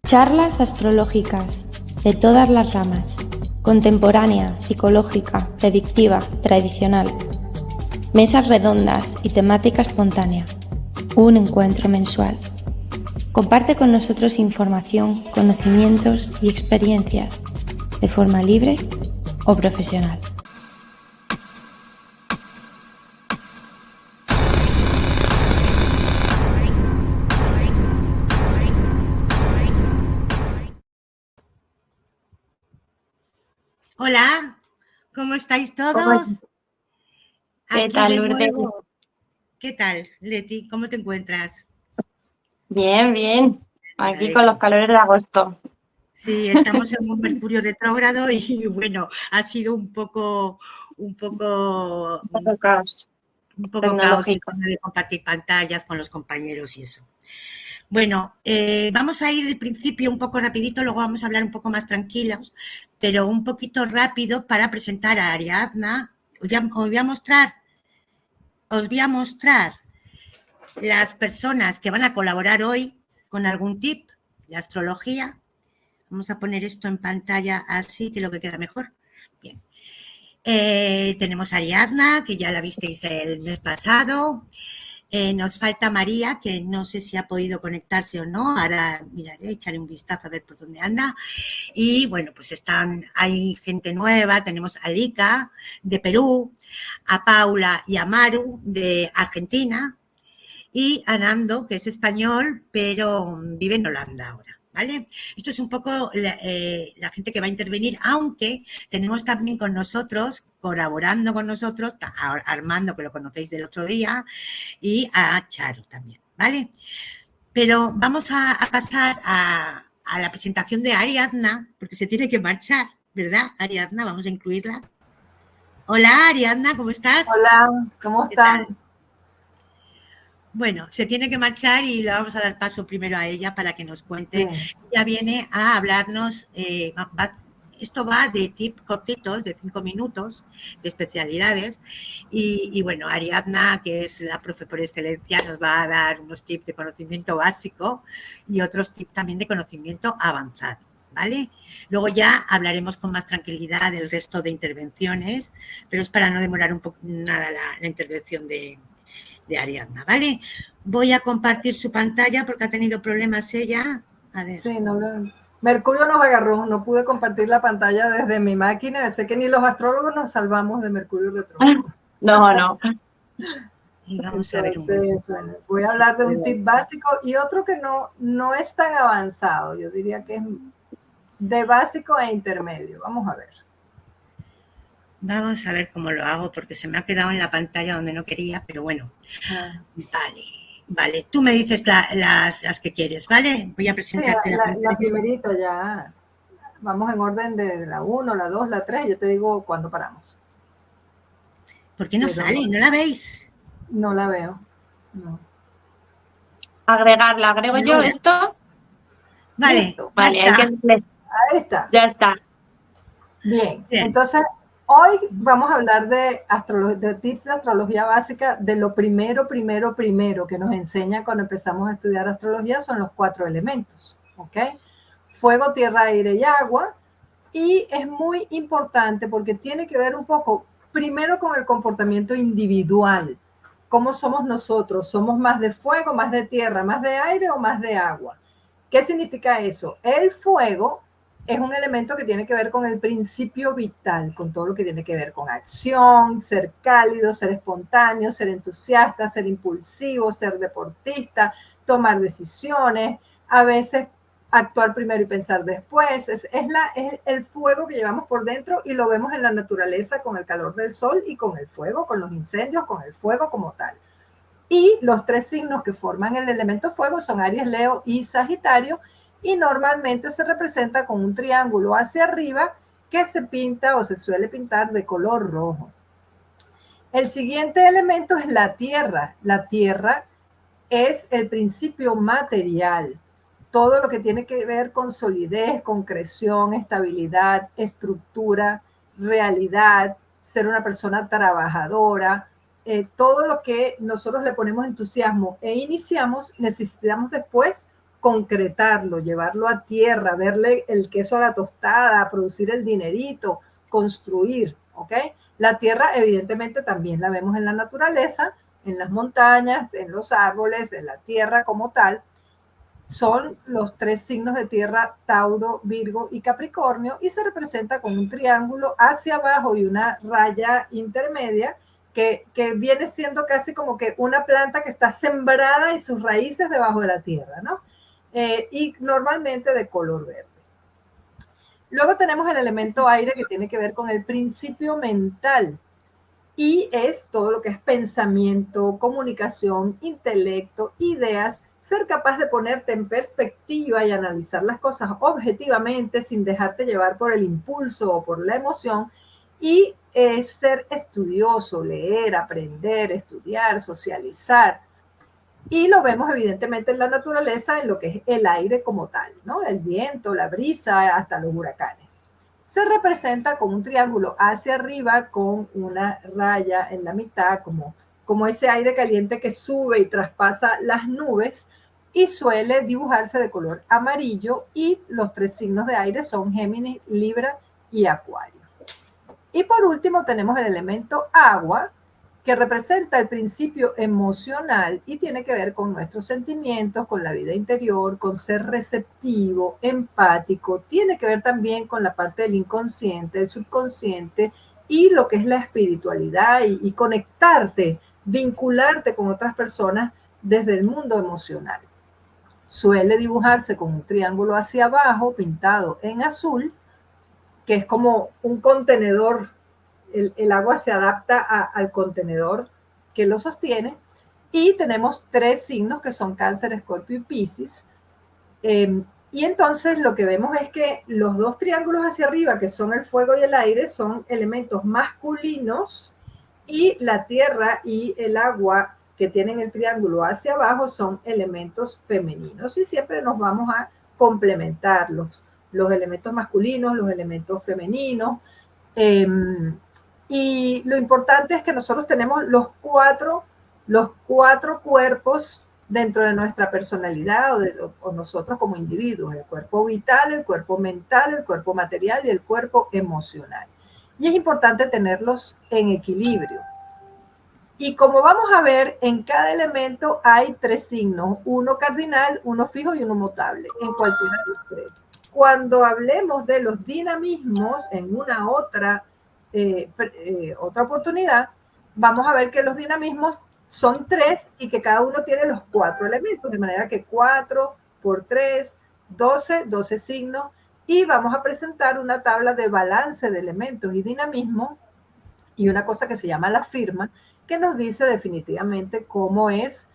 Charlas astrológicas de todas las ramas, contemporánea, psicológica, predictiva, tradicional. Mesas redondas y temática espontánea. Un encuentro mensual. Comparte con nosotros información, conocimientos y experiencias de forma libre o profesional. Hola, ¿cómo estáis todos? ¿Qué tal, Lourdes? ¿Qué tal, Leti? ¿Cómo te encuentras? Bien, bien. Aquí con los calores de agosto. Sí, estamos en un Mercurio retrógrado y bueno, ha sido un poco caos tecnológico de compartir pantallas con los compañeros y eso. Bueno, vamos a ir del principio un poco rapidito, luego vamos a hablar un poco más tranquilos, pero un poquito rápido para presentar a Ariadna. Os voy a mostrar las personas que van a colaborar hoy con algún tip de astrología. Vamos a poner esto en pantalla así, que es lo que queda mejor. Bien. Tenemos a Ariadna, que ya la visteis el mes pasado. Nos falta María, que no sé si ha podido conectarse o no. Ahora miraré, echaré un vistazo a ver por dónde anda. Y bueno, pues hay gente nueva. Tenemos a Lika, de Perú, a Paula y a Maru, de Argentina, y a Nando, que es español, pero vive en Holanda ahora, ¿vale? Esto es un poco la gente que va a intervenir, aunque tenemos también con nosotros, colaborando con nosotros, a Armando, que lo conocéis del otro día, y a Charo también, ¿vale? Pero vamos a pasar a la presentación de Ariadna, porque se tiene que marchar, ¿verdad, Ariadna? Vamos a incluirla. Hola, Ariadna, ¿cómo estás? Hola, ¿cómo están? Bueno, se tiene que marchar y le vamos a dar paso primero a ella para que nos cuente. Sí. Ella viene a hablarnos, esto va de tips cortitos, de 5 minutos, de especialidades. Y bueno, Ariadna, que es la profe por excelencia, nos va a dar unos tips de conocimiento básico y otros tips también de conocimiento avanzado, ¿vale? Luego ya hablaremos con más tranquilidad del resto de intervenciones, pero es para no demorar un poco nada la intervención de Ariadna, ¿vale? Voy a compartir su pantalla porque ha tenido problemas ella. A ver. Sí, Mercurio nos agarró, no pude compartir la pantalla desde mi máquina, sé que ni los astrólogos nos salvamos de Mercurio retrógrado. No. Y vamos a ver bueno, voy a hablar de un tip básico y otro que no es tan avanzado, yo diría que es de básico e intermedio. Vamos a ver. Vamos a ver cómo lo hago porque se me ha quedado en la pantalla donde no quería, pero bueno. Vale. Tú me dices las que quieres, ¿vale? Voy a presentarte la pantalla. La primerita ya. Vamos en orden de la 1, la 2, la 3. Yo te digo cuándo paramos. ¿Por qué no sale? ¿No la veis? No la veo. No. Agregarla. ¿Agrego yo esto? Vale. Listo. Vale, Ahí está. Ya está. Bien. Entonces, hoy vamos a hablar de tips de astrología básica. De lo primero que nos enseña cuando empezamos a estudiar astrología son los 4 elementos, ¿ok? Fuego, tierra, aire y agua. Y es muy importante porque tiene que ver un poco, primero, con el comportamiento individual. ¿Cómo somos nosotros? ¿Somos más de fuego, más de tierra, más de aire o más de agua? ¿Qué significa eso? El fuego es un elemento que tiene que ver con el principio vital, con todo lo que tiene que ver con acción, ser cálido, ser espontáneo, ser entusiasta, ser impulsivo, ser deportista, tomar decisiones, a veces actuar primero y pensar después. Es el fuego que llevamos por dentro y lo vemos en la naturaleza con el calor del sol y con el fuego, con los incendios, con el fuego como tal. Y los 3 signos que forman el elemento fuego son Aries, Leo y Sagitario, y normalmente se representa con un triángulo hacia arriba que se pinta o se suele pintar de color rojo. El siguiente elemento es la tierra. La tierra es el principio material. Todo lo que tiene que ver con solidez, concreción, estabilidad, estructura, realidad, ser una persona trabajadora, todo lo que nosotros le ponemos entusiasmo e iniciamos, necesitamos después concretarlo, llevarlo a tierra, verle el queso a la tostada, producir el dinerito, construir, ¿ok? La tierra evidentemente también la vemos en la naturaleza, en las montañas, en los árboles, en la tierra como tal. Son los 3 signos de tierra, Tauro, Virgo y Capricornio, y se representa con un triángulo hacia abajo y una raya intermedia que viene siendo casi como que una planta que está sembrada y sus raíces debajo de la tierra, ¿no? Y normalmente de color verde. Luego tenemos el elemento aire, que tiene que ver con el principio mental, y es todo lo que es pensamiento, comunicación, intelecto, ideas, ser capaz de ponerte en perspectiva y analizar las cosas objetivamente sin dejarte llevar por el impulso o por la emoción, y ser estudioso, leer, aprender, estudiar, socializar. Y lo vemos evidentemente en la naturaleza, en lo que es el aire como tal, ¿no? El viento, la brisa, hasta los huracanes. Se representa con un triángulo hacia arriba con una raya en la mitad, como ese aire caliente que sube y traspasa las nubes, y suele dibujarse de color amarillo, y los 3 signos de aire son Géminis, Libra y Acuario. Y por último tenemos el elemento agua, que representa el principio emocional y tiene que ver con nuestros sentimientos, con la vida interior, con ser receptivo, empático. Tiene que ver también con la parte del inconsciente, del subconsciente, y lo que es la espiritualidad y conectarte, vincularte con otras personas desde el mundo emocional. Suele dibujarse con un triángulo hacia abajo pintado en azul, que es como un contenedor. El agua se adapta al contenedor que lo sostiene, y tenemos 3 signos que son Cáncer, Escorpio y Piscis. Y entonces lo que vemos es que los 2 triángulos hacia arriba, que son el fuego y el aire, son elementos masculinos, y la tierra y el agua, que tienen el triángulo hacia abajo, son elementos femeninos, y siempre nos vamos a complementar los elementos masculinos, los elementos femeninos. Y lo importante es que nosotros tenemos los cuatro cuerpos dentro de nuestra personalidad, o nosotros como individuos: el cuerpo vital, el cuerpo mental, el cuerpo material y el cuerpo emocional. Y es importante tenerlos en equilibrio. Y como vamos a ver, en cada elemento hay 3 signos: uno cardinal, uno fijo y uno mutable, en cualquiera de los 3. Cuando hablemos de los dinamismos en una otra oportunidad, vamos a ver que los dinamismos son 3 y que cada uno tiene los 4 elementos, de manera que 4 por 3, 12 signos, y vamos a presentar una tabla de balance de elementos y dinamismo, y una cosa que se llama la firma, que nos dice definitivamente cómo es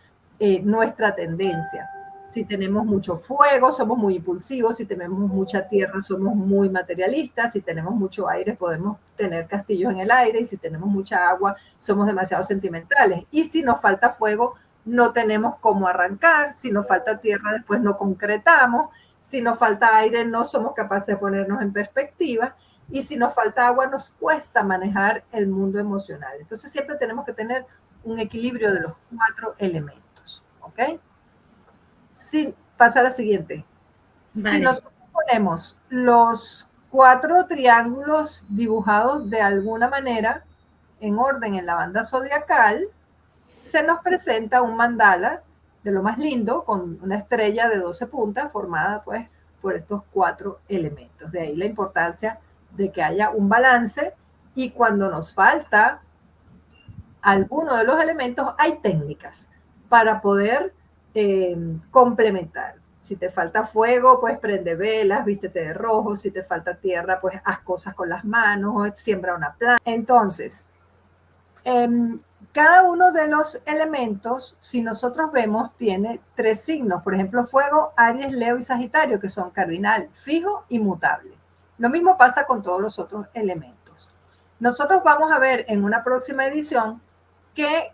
nuestra tendencia. Si tenemos mucho fuego, somos muy impulsivos; si tenemos mucha tierra, somos muy materialistas; si tenemos mucho aire, podemos tener castillos en el aire; y si tenemos mucha agua, somos demasiado sentimentales. Y si nos falta fuego, no tenemos cómo arrancar; si nos falta tierra, después no concretamos; si nos falta aire, no somos capaces de ponernos en perspectiva; y si nos falta agua, nos cuesta manejar el mundo emocional. Entonces siempre tenemos que tener un equilibrio de los 4 elementos, ¿ok? Pasa a la siguiente. Vale. Si nosotros ponemos los 4 triángulos dibujados de alguna manera en orden en la banda zodiacal, se nos presenta un mandala de lo más lindo, con una estrella de 12 puntas formada pues por estos 4 elementos. De ahí la importancia de que haya un balance, y cuando nos falta alguno de los elementos, hay técnicas para poder complementar. Si te falta fuego, pues prende velas, vístete de rojo; si te falta tierra, pues haz cosas con las manos, o siembra una planta. Entonces, cada uno de los elementos, si nosotros vemos, tiene 3 signos. Por ejemplo, fuego, Aries, Leo y Sagitario, que son cardinal, fijo y mutable. Lo mismo pasa con todos los otros elementos. Nosotros vamos a ver en una próxima edición que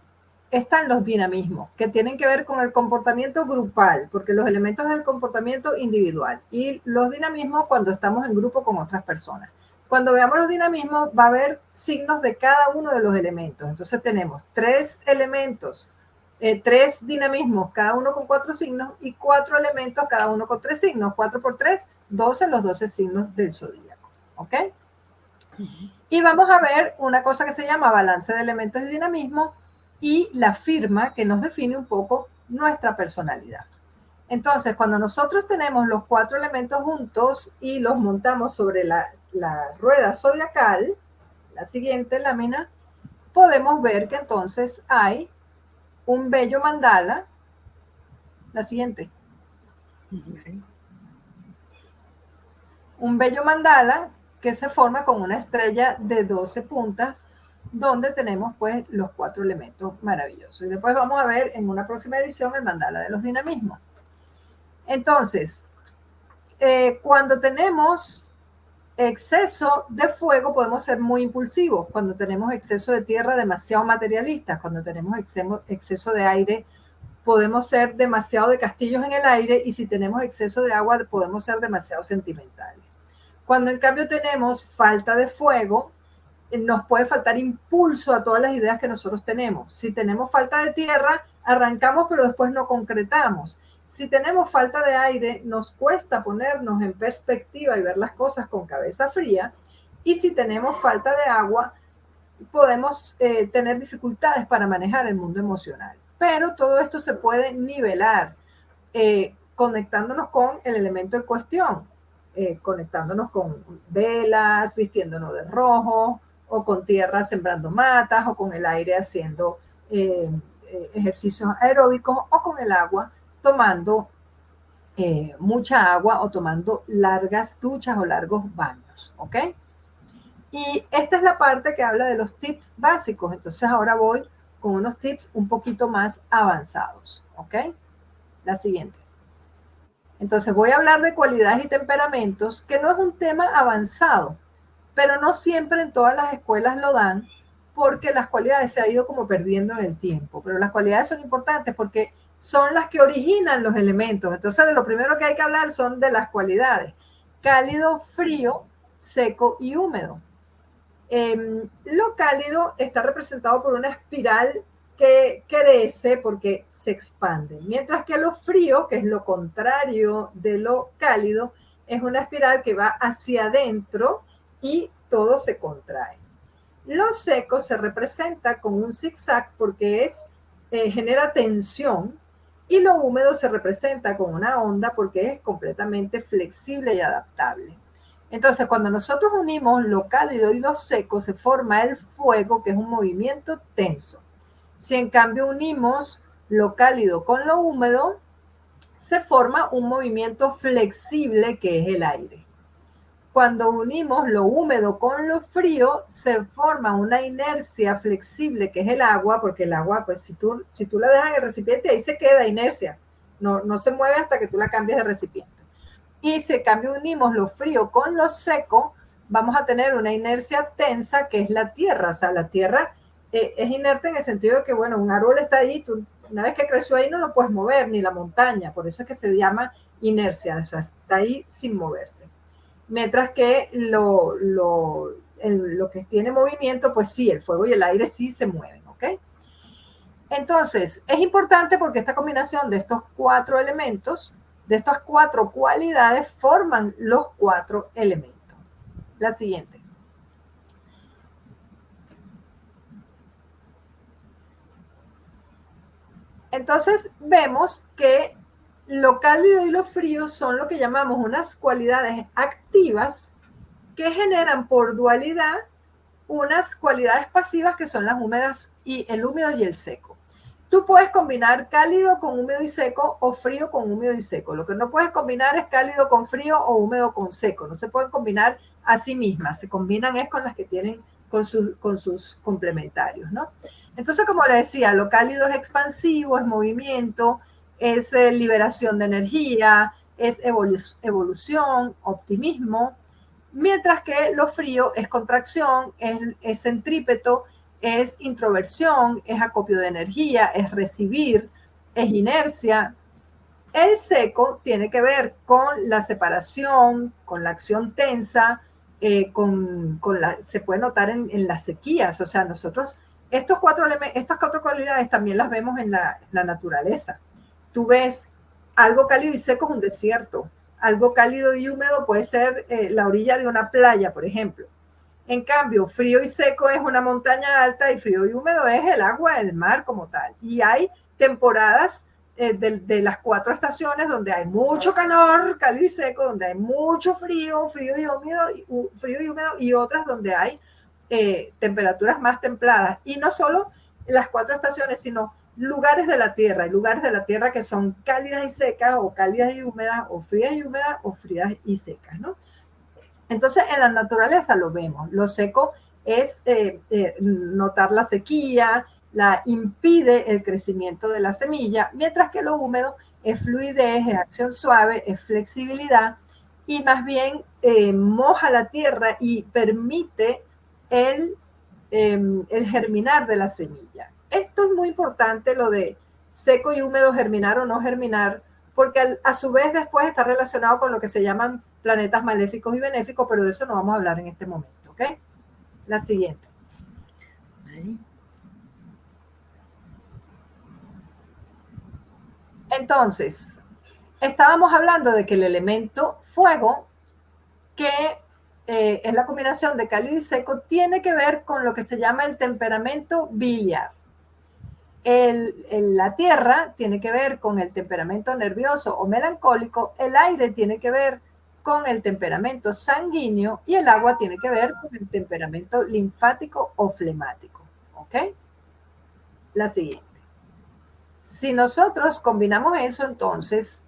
están los dinamismos, que tienen que ver con el comportamiento grupal, porque los elementos del comportamiento individual, y los dinamismos cuando estamos en grupo con otras personas. Cuando veamos los dinamismos, va a haber signos de cada uno de los elementos. Entonces tenemos 3 elementos 3 dinamismos, cada uno con 4 signos, y 4 elementos, cada uno con 3 signos. 4 por 3, 12, los 12 signos del zodíaco. ¿Ok? Y vamos a ver una cosa que se llama balance de elementos y dinamismo y la firma que nos define un poco nuestra personalidad. Entonces, cuando nosotros tenemos los 4 elementos juntos y los montamos sobre la rueda zodiacal, la siguiente lámina, podemos ver que entonces hay un bello mandala, la siguiente. Un bello mandala que se forma con una estrella de 12 puntas, donde tenemos pues los 4 elementos maravillosos. Y después vamos a ver en una próxima edición el mandala de los dinamismos. Entonces, cuando tenemos exceso de fuego podemos ser muy impulsivos. Cuando tenemos exceso de tierra, demasiado materialistas. Cuando tenemos exceso de aire, podemos ser demasiado de castillos en el aire, y si tenemos exceso de agua podemos ser demasiado sentimentales. Cuando en cambio tenemos falta de fuego, nos puede faltar impulso a todas las ideas que nosotros tenemos. Si tenemos falta de tierra, arrancamos pero después no concretamos. Si tenemos falta de aire, nos cuesta ponernos en perspectiva y ver las cosas con cabeza fría. Y si tenemos falta de agua, podemos tener dificultades para manejar el mundo emocional. Pero todo esto se puede nivelar conectándonos con el elemento en cuestión, conectándonos con velas, vistiéndonos de rojo, o con tierra sembrando matas, o con el aire haciendo ejercicios aeróbicos, o con el agua tomando mucha agua, o tomando largas duchas o largos baños, ¿ok? Y esta es la parte que habla de los tips básicos. Entonces ahora voy con unos tips un poquito más avanzados, ¿ok? La siguiente. Entonces voy a hablar de cualidades y temperamentos, que no es un tema avanzado, pero no siempre en todas las escuelas lo dan, porque las cualidades se han ido como perdiendo en el tiempo. Pero las cualidades son importantes porque son las que originan los elementos. Entonces, de lo primero que hay que hablar son de las cualidades: cálido, frío, seco y húmedo. Lo cálido está representado por una espiral que crece porque se expande, mientras que lo frío, que es lo contrario de lo cálido, es una espiral que va hacia adentro y todo se contrae. Lo seco se representa con un zigzag porque genera tensión, y lo húmedo se representa con una onda porque es completamente flexible y adaptable. Entonces, cuando nosotros unimos lo cálido y lo seco, se forma el fuego, que es un movimiento tenso. Si en cambio unimos lo cálido con lo húmedo, se forma un movimiento flexible, que es el aire. Cuando unimos lo húmedo con lo frío, se forma una inercia flexible, que es el agua, porque el agua, pues si tú la dejas en el recipiente, ahí se queda inercia. No se mueve hasta que tú la cambies de recipiente. Y si en cambio unimos lo frío con lo seco, vamos a tener una inercia tensa, que es la tierra. O sea, la tierra es inerte en el sentido de que, bueno, un árbol está ahí, tú, una vez que creció ahí no lo puedes mover, ni la montaña. Por eso es que se llama inercia, o sea, está ahí sin moverse. Mientras que lo que tiene movimiento, pues sí, el fuego y el aire sí se mueven, ¿ok? Entonces, es importante porque esta combinación de estos 4 elementos, de estas 4 cualidades, forman los 4 elementos. La siguiente. Entonces, vemos que lo cálido y lo frío son lo que llamamos unas cualidades activas que generan por dualidad unas cualidades pasivas, que son las húmedas y el húmedo y el seco. Tú puedes combinar cálido con húmedo y seco, o frío con húmedo y seco. Lo que no puedes combinar es cálido con frío o húmedo con seco. No se pueden combinar a sí mismas. Se combinan es con las que tienen con sus complementarios, ¿no? Entonces, como les decía, lo cálido es expansivo, es movimiento, es liberación de energía, es evolución, optimismo, mientras que lo frío es contracción, es centrípeto, es introversión, es acopio de energía, es recibir, es inercia. El seco tiene que ver con la separación, con la acción tensa, se puede notar en las sequías. O sea, nosotros Estas cuatro cualidades también las vemos en la naturaleza. Tú ves algo cálido y seco es un desierto. Algo cálido y húmedo puede ser la orilla de una playa, por ejemplo. En cambio, frío y seco es una montaña alta y frío y húmedo es el agua del mar como tal. Y hay temporadas de las 4 estaciones donde hay mucho calor, cálido y seco, donde hay mucho frío y húmedo, y otras donde hay temperaturas más templadas. Y no solo las 4 estaciones, sino lugares de la Tierra. Hay lugares de la Tierra que son cálidas y secas, o cálidas y húmedas, o frías y húmedas, o frías y secas, ¿no? Entonces, en la naturaleza lo vemos. Lo seco es notar la sequía, impide el crecimiento de la semilla, mientras que lo húmedo es fluidez, es acción suave, es flexibilidad, y más bien moja la tierra y permite el germinar de la semilla. Esto es muy importante, lo de seco y húmedo, germinar o no germinar, porque a su vez después está relacionado con lo que se llaman planetas maléficos y benéficos, pero de eso no vamos a hablar en este momento, ¿ok? La siguiente. Vale. Entonces, estábamos hablando de que el elemento fuego, que es la combinación de cálido y seco, tiene que ver con lo que se llama el temperamento biliar. La tierra tiene que ver con el temperamento nervioso o melancólico, el aire tiene que ver con el temperamento sanguíneo y el agua tiene que ver con el temperamento linfático o flemático. ¿Ok? La siguiente. Si nosotros combinamos eso, entonces,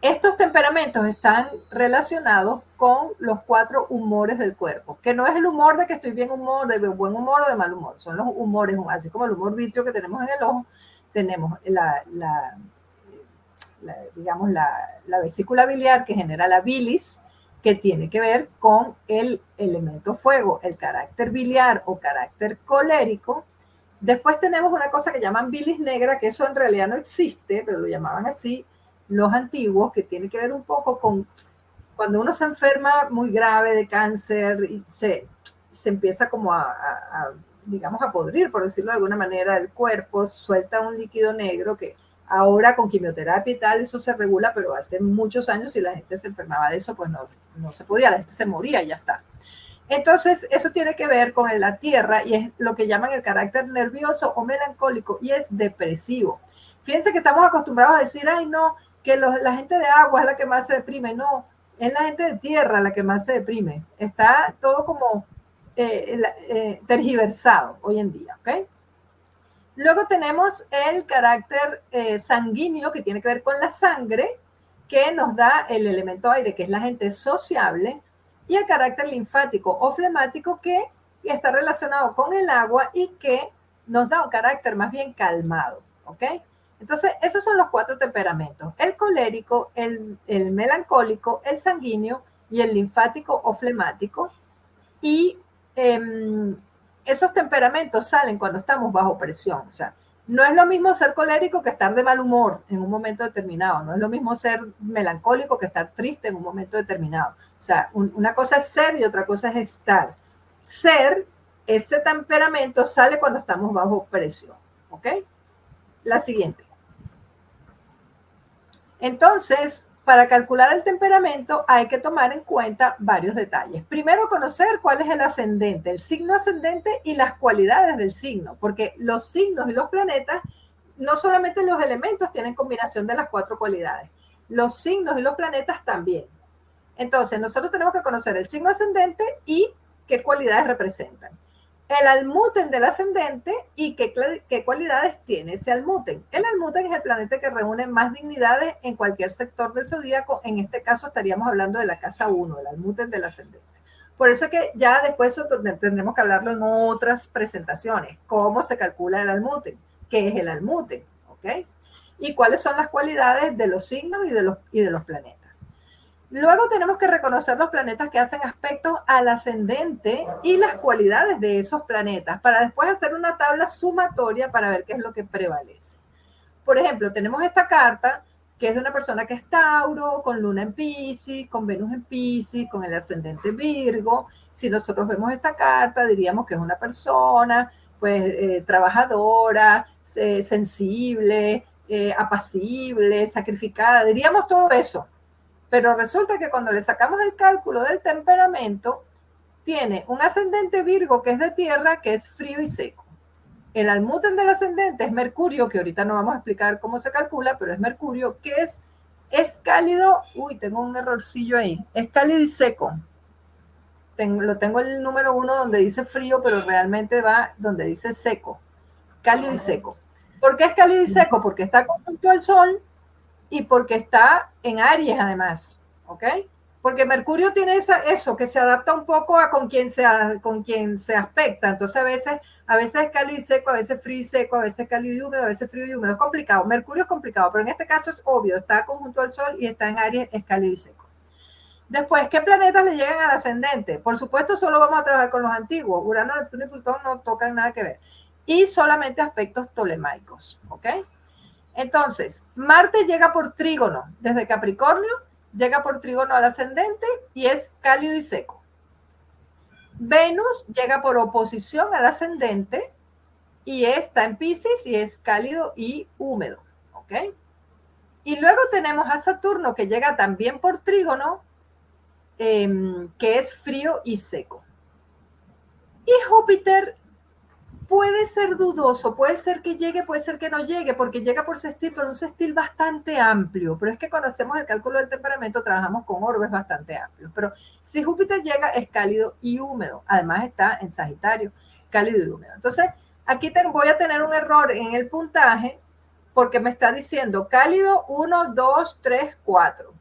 estos temperamentos están relacionados con los 4 humores del cuerpo, que no es el humor de que estoy bien humor, de buen humor o de mal humor, son los humores, así como el humor vítreo que tenemos en el ojo, tenemos digamos, la vesícula biliar que genera la bilis, que tiene que ver con el elemento fuego, el carácter biliar o carácter colérico. Después tenemos una cosa que llaman bilis negra, que eso en realidad no existe, pero lo llamaban así los antiguos, que tiene que ver un poco con cuando uno se enferma muy grave de cáncer y se empieza como digamos, a podrir, por decirlo de alguna manera, el cuerpo suelta un líquido negro que ahora con quimioterapia y tal, eso se regula, pero hace muchos años si la gente se enfermaba de eso, pues no se podía, la gente se moría y ya está. Entonces, eso tiene que ver con la tierra y es lo que llaman el carácter nervioso o melancólico y es depresivo. Fíjense que estamos acostumbrados a decir, ay no, que la gente de agua es la que más se deprime. No, es la gente de tierra la que más se deprime. Está todo como tergiversado hoy en día, ¿ok? Luego tenemos el carácter sanguíneo que tiene que ver con la sangre, que nos da el elemento aire, que es la gente sociable, y el carácter linfático o flemático, que está relacionado con el agua y que nos da un carácter más bien calmado, ¿ok? Entonces, esos son los 4 temperamentos: el colérico, el melancólico, el sanguíneo y el linfático o flemático. Y esos temperamentos salen cuando estamos bajo presión. O sea, no es lo mismo ser colérico que estar de mal humor en un momento determinado. No es lo mismo ser melancólico que estar triste en un momento determinado. O sea, una cosa es ser y otra cosa es estar. Ser, ese temperamento sale cuando estamos bajo presión. ¿Ok? La siguiente. Entonces, para calcular el temperamento hay que tomar en cuenta varios detalles. Primero, conocer cuál es el ascendente, el signo ascendente y las cualidades del signo, porque los signos y los planetas, no solamente los elementos tienen combinación de las 4 cualidades, los signos y los planetas también. Entonces, nosotros tenemos que conocer el signo ascendente y qué cualidades representan. El almuten del ascendente y qué cualidades tiene ese almuten. El almuten es el planeta que reúne más dignidades en cualquier sector del zodíaco. En este caso estaríamos hablando de la casa 1, el almuten del ascendente. Por eso es que ya después tendremos que hablarlo en otras presentaciones. ¿Cómo se calcula el almuten? ¿Qué es el almuten? ¿Ok? Y cuáles son las cualidades de los signos y de los planetas. Luego tenemos que reconocer los planetas que hacen aspectos al ascendente y las cualidades de esos planetas para después hacer una tabla sumatoria para ver qué es lo que prevalece. Por ejemplo, tenemos esta carta que es de una persona que es Tauro, con Luna en Piscis, con Venus en Piscis, con el ascendente Virgo. Si nosotros vemos esta carta, diríamos que es una persona, pues, trabajadora, sensible, apacible, sacrificada, diríamos todo eso. Pero resulta que cuando le sacamos el cálculo del temperamento, tiene un ascendente Virgo que es de tierra, que es frío y seco. El almuten del ascendente es Mercurio, que ahorita no vamos a explicar cómo se calcula, pero es Mercurio, que es cálido. Uy, tengo un errorcillo ahí. Es cálido y seco. Lo tengo el número 1 donde dice frío, pero realmente va donde dice seco. Cálido y seco. ¿Por qué es cálido y seco? Porque está conjunto al Sol y porque está en Aries además, ¿ok? Porque Mercurio tiene eso, que se adapta un poco a con quien se aspecta. Entonces a veces es cálido y seco, a veces frío y seco, a veces cálido y húmedo, a veces frío y húmedo. Es complicado. Mercurio es complicado, pero en este caso es obvio. Está conjunto al Sol y está en Aries, es cálido y seco. Después, ¿qué planetas le llegan al ascendente? Por supuesto, solo vamos a trabajar con los antiguos. Urano, Neptuno y Plutón no tocan nada que ver. Y solamente aspectos tolemaicos, ¿ok? Entonces, Marte llega por trígono desde Capricornio, llega por trígono al ascendente y es cálido y seco. Venus llega por oposición al ascendente y está en Piscis y es cálido y húmedo, ¿ok? Y luego tenemos a Saturno que llega también por trígono, que es frío y seco. Y Júpiter puede ser dudoso, puede ser que llegue, puede ser que no llegue, porque llega por sextil, pero un sextil bastante amplio. Pero es que cuando hacemos el cálculo del temperamento trabajamos con orbes bastante amplios. Pero si Júpiter llega, es cálido y húmedo. Además está en Sagitario, cálido y húmedo. Entonces, aquí voy a tener un error en el puntaje, porque me está diciendo cálido 1, 2, 3, 4.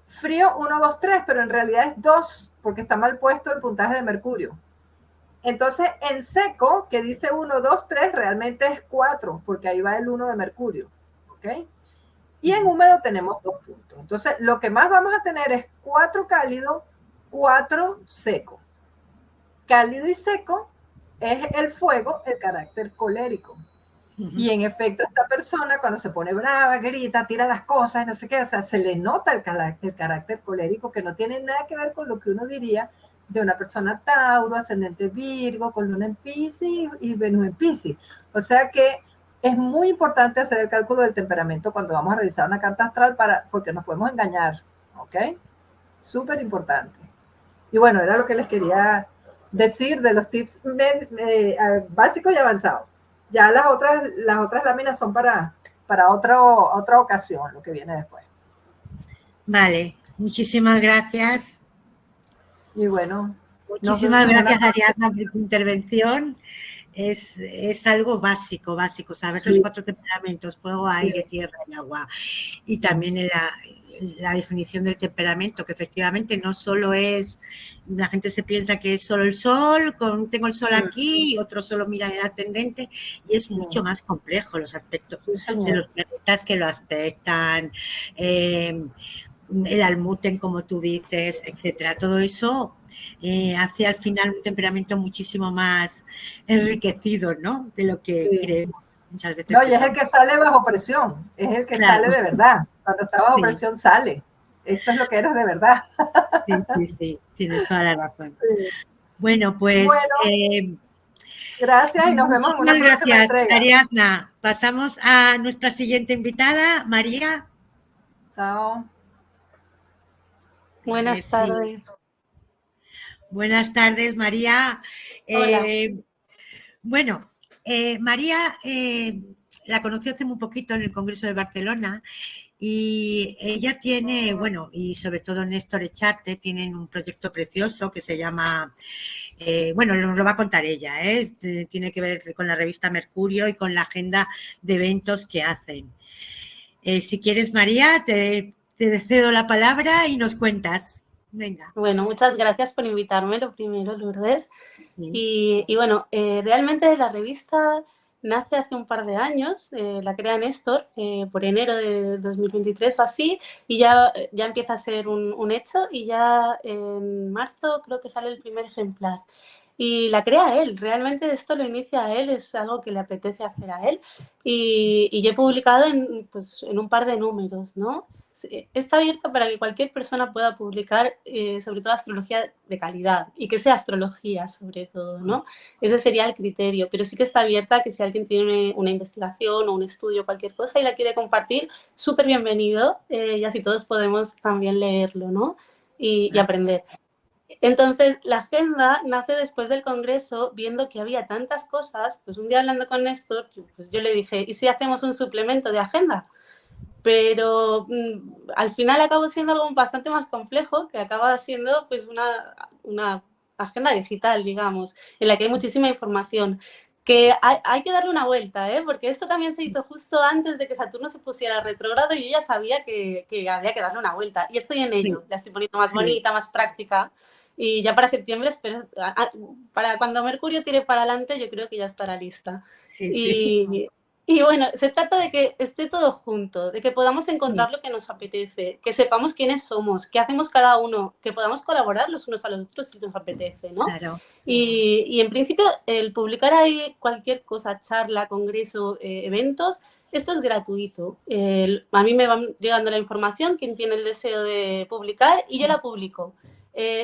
Frío 1, 2, 3, pero en realidad es 2, porque está mal puesto el puntaje de Mercurio. Entonces, en seco, que dice 1, 2, 3, realmente es 4, porque ahí va el 1 de Mercurio, ¿ok? Y en húmedo tenemos 2 puntos. Entonces, lo que más vamos a tener es 4 cálido, 4 seco. Cálido y seco es el fuego, el carácter colérico. Y en efecto, esta persona cuando se pone brava, grita, tira las cosas, no sé qué, o sea, se le nota el carácter colérico, que no tiene nada que ver con lo que uno diría de una persona Tauro, ascendente Virgo, con Luna en Piscis y Venus en Piscis. O sea que es muy importante hacer el cálculo del temperamento cuando vamos a revisar una carta astral porque nos podemos engañar, ¿ok? Súper importante. Y bueno, era lo que les quería decir de los tips básicos y avanzados. Ya las otras láminas son para otra ocasión, lo que viene después. Vale, muchísimas gracias. Y bueno. Muchísimas gracias, Ariadna, por tu intervención. Es algo básico, saber los 4 temperamentos, fuego, aire, tierra y agua. Y también en la definición del temperamento, que efectivamente no solo es, la gente se piensa que es solo el sol, tengo el sol aquí, y otros solo miran el ascendente, y es mucho más complejo los aspectos de los planetas que lo aspectan, el almuten, como tú dices, etcétera. Todo eso hace al final un temperamento muchísimo más enriquecido, ¿no? De lo que creemos muchas veces. No, y es el que sale bajo presión, es el que sale de verdad. Cuando está bajo presión sale. Eso es lo que eres de verdad. Sí, tienes toda la razón. Sí. Bueno, pues... gracias y nos vemos en una próxima entrega. Gracias, Ariadna. Pasamos a nuestra siguiente invitada, María. Chao. Buenas tardes. Buenas tardes, María. Bueno, María la conocí hace muy poquito en el Congreso de Barcelona y ella tiene, bueno, y sobre todo Néstor Echarte, tienen un proyecto precioso que se llama, bueno, nos lo va a contar ella, tiene que ver con la revista Mercurio y con la agenda de eventos que hacen. Si quieres, María, te cedo la palabra y nos cuentas. Venga. Bueno, muchas gracias por invitarme, lo primero, Lourdes. Sí. Y bueno, realmente la revista nace hace un par de años, la crea Néstor por enero de 2023 o así, y ya empieza a ser un hecho, y ya en marzo creo que sale el primer ejemplar. y la crea él. Realmente esto lo inicia él, es algo que le apetece hacer a él. Y yo he publicado pues, en un par de números, ¿no? Está abierto para que cualquier persona pueda publicar, sobre todo astrología de calidad, y que sea astrología sobre todo, ¿no? Ese sería el criterio, pero sí que está abierta a que si alguien tiene una investigación o un estudio, cualquier cosa, y la quiere compartir, súper bienvenido, y así todos podemos también leerlo, ¿no? Y aprender. Entonces, la agenda nace después del congreso, viendo que había tantas cosas, pues un día hablando con Néstor, pues yo le dije, ¿y si hacemos un suplemento de agenda? Pero al final acabó siendo algo bastante más complejo, que acaba siendo pues una agenda digital, digamos, en la que hay muchísima información, que hay que darle una vuelta, porque esto también se hizo justo antes de que Saturno se pusiera retrógrado y yo ya sabía que había que darle una vuelta, y estoy en ello, la estoy poniendo más bonita, más práctica, y ya para septiembre espero, para cuando Mercurio tire para adelante, yo creo que ya estará lista. Y bueno, se trata de que esté todo junto, de que podamos encontrar lo que nos apetece, que sepamos quiénes somos, qué hacemos cada uno, que podamos colaborar los unos a los otros si nos apetece, ¿no? Claro. Y en principio, el publicar ahí cualquier cosa, charla, congreso, eventos, esto es gratuito. A mí me va llegando la información, quien tiene el deseo de publicar, y yo la publico.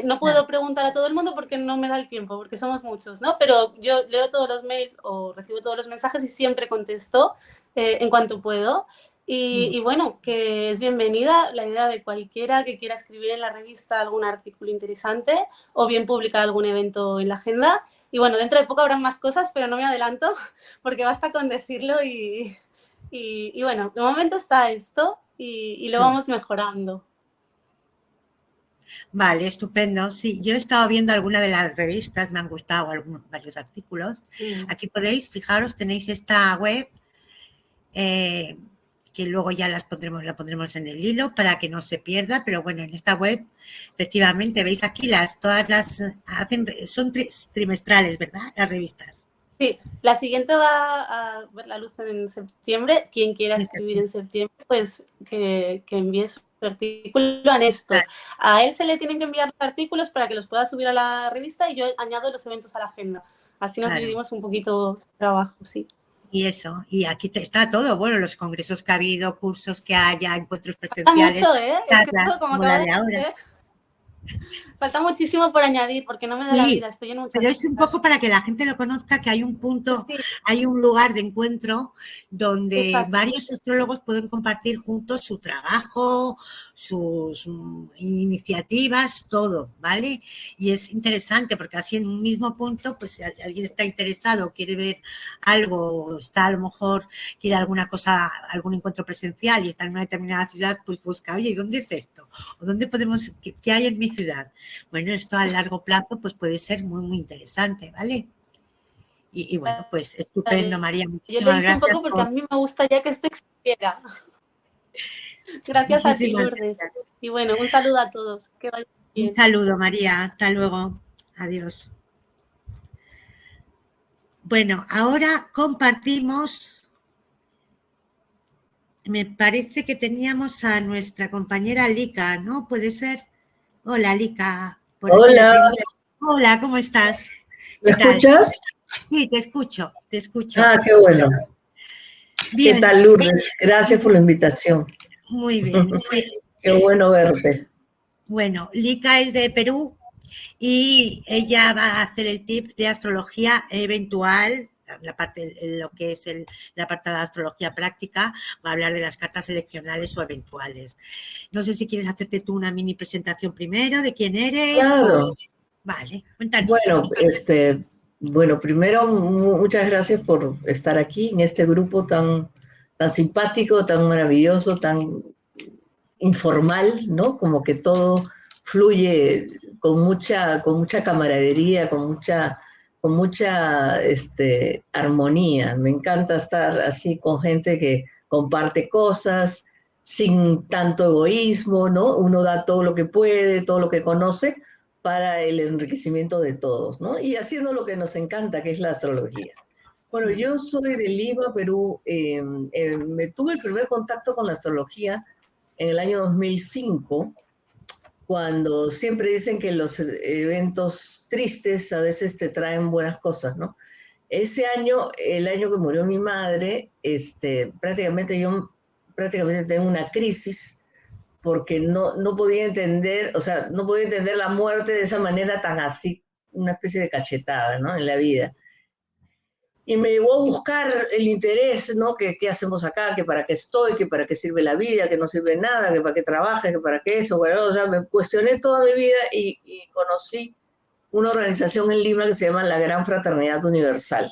No puedo preguntar a todo el mundo porque no me da el tiempo, porque somos muchos, ¿no? Pero yo leo todos los mails o recibo todos los mensajes y siempre contesto en cuanto puedo. Y bueno, que es bienvenida la idea de cualquiera que quiera escribir en la revista algún artículo interesante o bien publicar algún evento en la agenda. Y bueno, dentro de poco habrán más cosas, pero no me adelanto porque basta con decirlo y bueno, de momento está esto y lo vamos mejorando. Vale, estupendo. Sí, yo he estado viendo alguna de las revistas, me han gustado varios artículos. Aquí podéis, fijaros, tenéis esta web que luego ya la pondremos en el hilo para que no se pierda, pero bueno, en esta web, efectivamente, veis aquí todas las son trimestrales, ¿verdad? Las revistas. Sí, la siguiente va a ver la luz en septiembre. Quien quiera escribir en septiembre, pues que envíe su artículo a Néstor. A él se le tienen que enviar artículos para que los pueda subir a la revista y yo añado los eventos a la agenda. Así nos dividimos un poquito el trabajo, sí. Y eso, y aquí está todo, bueno, los congresos que ha habido, cursos que haya, encuentros presenciales. Falta mucho, es que todo como acaba de ahora. Falta muchísimo por añadir, porque no me da la vida, estoy en muchas pero es un poco para que la gente lo conozca, que hay un punto, hay un lugar de encuentro donde varios astrólogos pueden compartir juntos su trabajo, sus iniciativas, todo, ¿vale? Y es interesante porque así en un mismo punto, pues si alguien está interesado, quiere ver algo, está a lo mejor, quiere alguna cosa, algún encuentro presencial y está en una determinada ciudad, pues busca, oye, ¿dónde es esto? ¿O dónde podemos, qué hay en mi ciudad? Bueno, esto a largo plazo pues puede ser muy, muy interesante, ¿vale? Y bueno, pues estupendo, María, muchísimas gracias. Un poco porque a mí me gusta ya que esto existiera. Gracias a ti, Lourdes. Y bueno, un saludo a todos. Que vayan bien. Un saludo, María. Hasta luego. Adiós. Bueno, ahora compartimos. Me parece que teníamos a nuestra compañera Lika, ¿no? ¿Puede ser? Hola, Lika. Hola. Hola, ¿cómo estás? ¿Me escuchas? Sí, te escucho, te escucho. Ah, qué bueno. Bien. ¿Qué tal, Lourdes? Gracias por la invitación. Muy bien. Sí. Qué bueno verte. Bueno, Lika es de Perú y ella va a hacer el tip de astrología eventual, la parte, lo que es la parte de la astrología práctica, va a hablar de las cartas seleccionales o eventuales. No sé si quieres hacerte tú una mini presentación primero de quién eres. Claro. Vale, cuéntanos. Bueno, bueno, primero muchas gracias por estar aquí en este grupo tan simpático, tan maravilloso, tan informal, ¿no? Como que todo fluye con mucha camaradería, con mucha armonía. Me encanta estar así con gente que comparte cosas sin tanto egoísmo, ¿no? Uno da todo lo que puede, todo lo que conoce para el enriquecimiento de todos, ¿no? Y haciendo lo que nos encanta, que es la astrología. Bueno, yo soy de Lima, Perú. Me tuve el primer contacto con la astrología en el año 2005, cuando siempre dicen que los eventos tristes a veces te traen buenas cosas, ¿no? Ese año, el año que murió mi madre, prácticamente tengo una crisis porque no podía entender, o sea, no podía entender la muerte de esa manera tan así, una especie de cachetada, ¿no? En la vida. Y me llevó a buscar el interés, ¿no? ¿Qué hacemos acá? ¿Que para qué estoy? ¿Que para qué sirve la vida? ¿Que no sirve nada? ¿Que para qué trabaje? ¿Que para qué eso? Bueno, o sea, me cuestioné toda mi vida y conocí una organización en Lima que se llama la Gran Fraternidad Universal,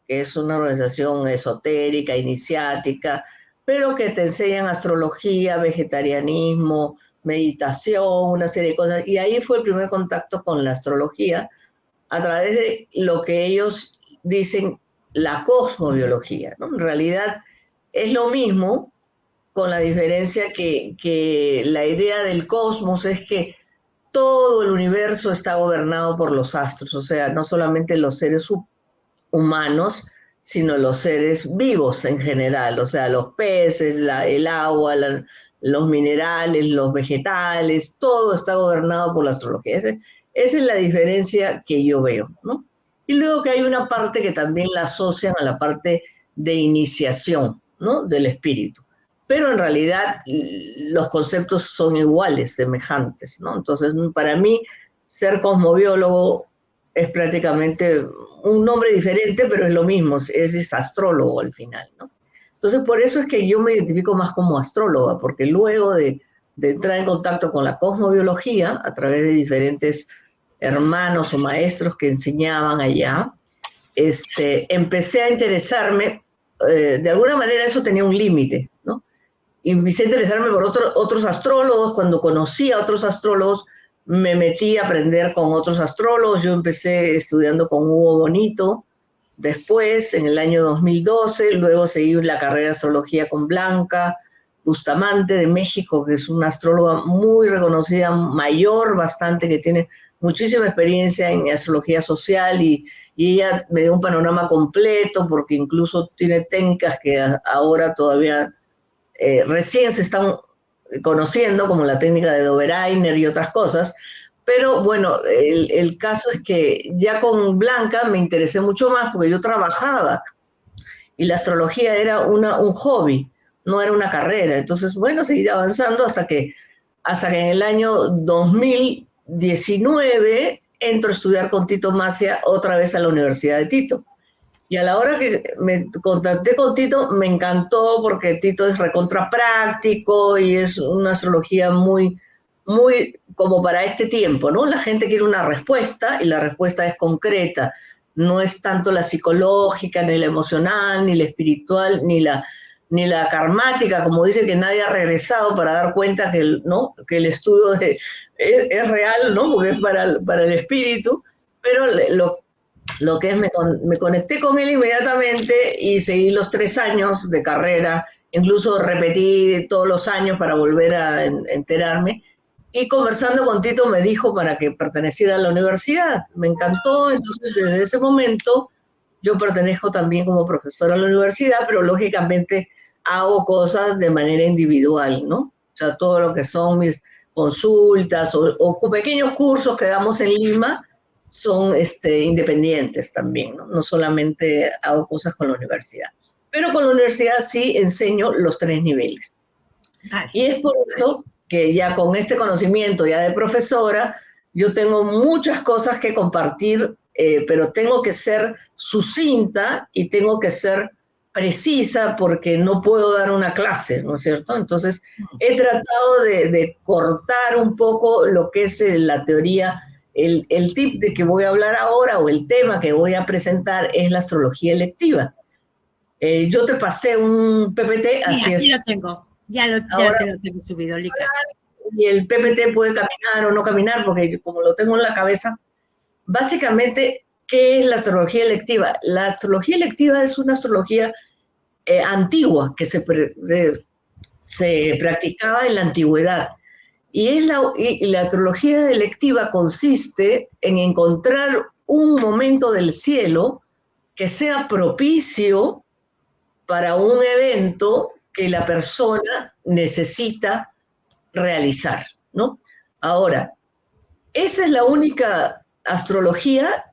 que es una organización esotérica, iniciática, pero que te enseñan astrología, vegetarianismo, meditación, una serie de cosas. Y ahí fue el primer contacto con la astrología a través de lo que ellos dicen la cosmobiología, ¿no? En realidad es lo mismo, con la diferencia que la idea del cosmos es que todo el universo está gobernado por los astros, o sea, no solamente los seres humanos, sino los seres vivos en general, o sea, los peces, el agua, los minerales, los vegetales, todo está gobernado por la astrología. Esa es la diferencia que yo veo, ¿no? Y luego que hay una parte que también la asocian a la parte de iniciación, ¿no? Del espíritu. Pero en realidad los conceptos son iguales, semejantes, ¿no? Entonces, para mí, ser cosmobiólogo es prácticamente un nombre diferente, pero es lo mismo, es astrólogo al final, ¿no? Entonces, por eso es que yo me identifico más como astróloga, porque luego de entrar en contacto con la cosmobiología, a través de diferentes hermanos o maestros que enseñaban allá, empecé a interesarme, de alguna manera eso tenía un límite, ¿no? Y empecé a interesarme por otros astrólogos. Cuando conocí a otros astrólogos, me metí a aprender con otros astrólogos. Yo empecé estudiando con Hugo Bonito, después, en el año 2012, luego seguí la carrera de astrología con Blanca Bustamante de México, que es una astróloga muy reconocida, mayor bastante, que tiene muchísima experiencia en astrología social y ella me dio un panorama completo porque incluso tiene técnicas que ahora todavía recién se están conociendo, como la técnica de Dobereiner y otras cosas. Pero bueno, el caso es que ya con Blanca me interesé mucho más porque yo trabajaba y la astrología era un hobby, no era una carrera. Entonces, bueno, seguí avanzando hasta que en el año 2019 entro a estudiar con Tito Macia otra vez a la Universidad de Tito. Y a la hora que me contacté con Tito, me encantó porque Tito es recontra práctico y es una astrología muy, muy como para este tiempo, ¿no? La gente quiere una respuesta y la respuesta es concreta. No es tanto la psicológica, ni la emocional, ni la espiritual, ni la karmática, como dice que nadie ha regresado para dar cuenta que, ¿no? Que el estudio es real, ¿no? Porque es para el espíritu, pero lo que es, me conecté con él inmediatamente y seguí los 3 años de carrera, incluso repetí todos los años para volver a enterarme, y conversando con Tito me dijo para que perteneciera a la universidad. Me encantó, entonces desde ese momento yo pertenezco también como profesora a la universidad, pero lógicamente hago cosas de manera individual, ¿no? O sea, todo lo que son mis consultas o pequeños cursos que damos en Lima, son independientes también, ¿no? No solamente hago cosas con la universidad. Pero con la universidad sí enseño los 3 niveles. Y es por eso que ya con este conocimiento ya de profesora, yo tengo muchas cosas que compartir, pero tengo que ser sucinta y tengo que ser precisa porque no puedo dar una clase, ¿no es cierto? Entonces, he tratado de cortar un poco lo que es la teoría. El tip de que voy a hablar ahora o el tema que voy a presentar es la astrología electiva. Yo te pasé un PPT, así aquí es. Lo tengo, ya te lo tengo subido, Lica. Y el PPT puede caminar o no caminar, porque como lo tengo en la cabeza, básicamente, ¿qué es la astrología electiva? La astrología electiva es una astrología antigua que se practicaba en la antigüedad. Y la astrología electiva consiste en encontrar un momento del cielo que sea propicio para un evento que la persona necesita realizar, ¿no? Ahora, esa es la única astrología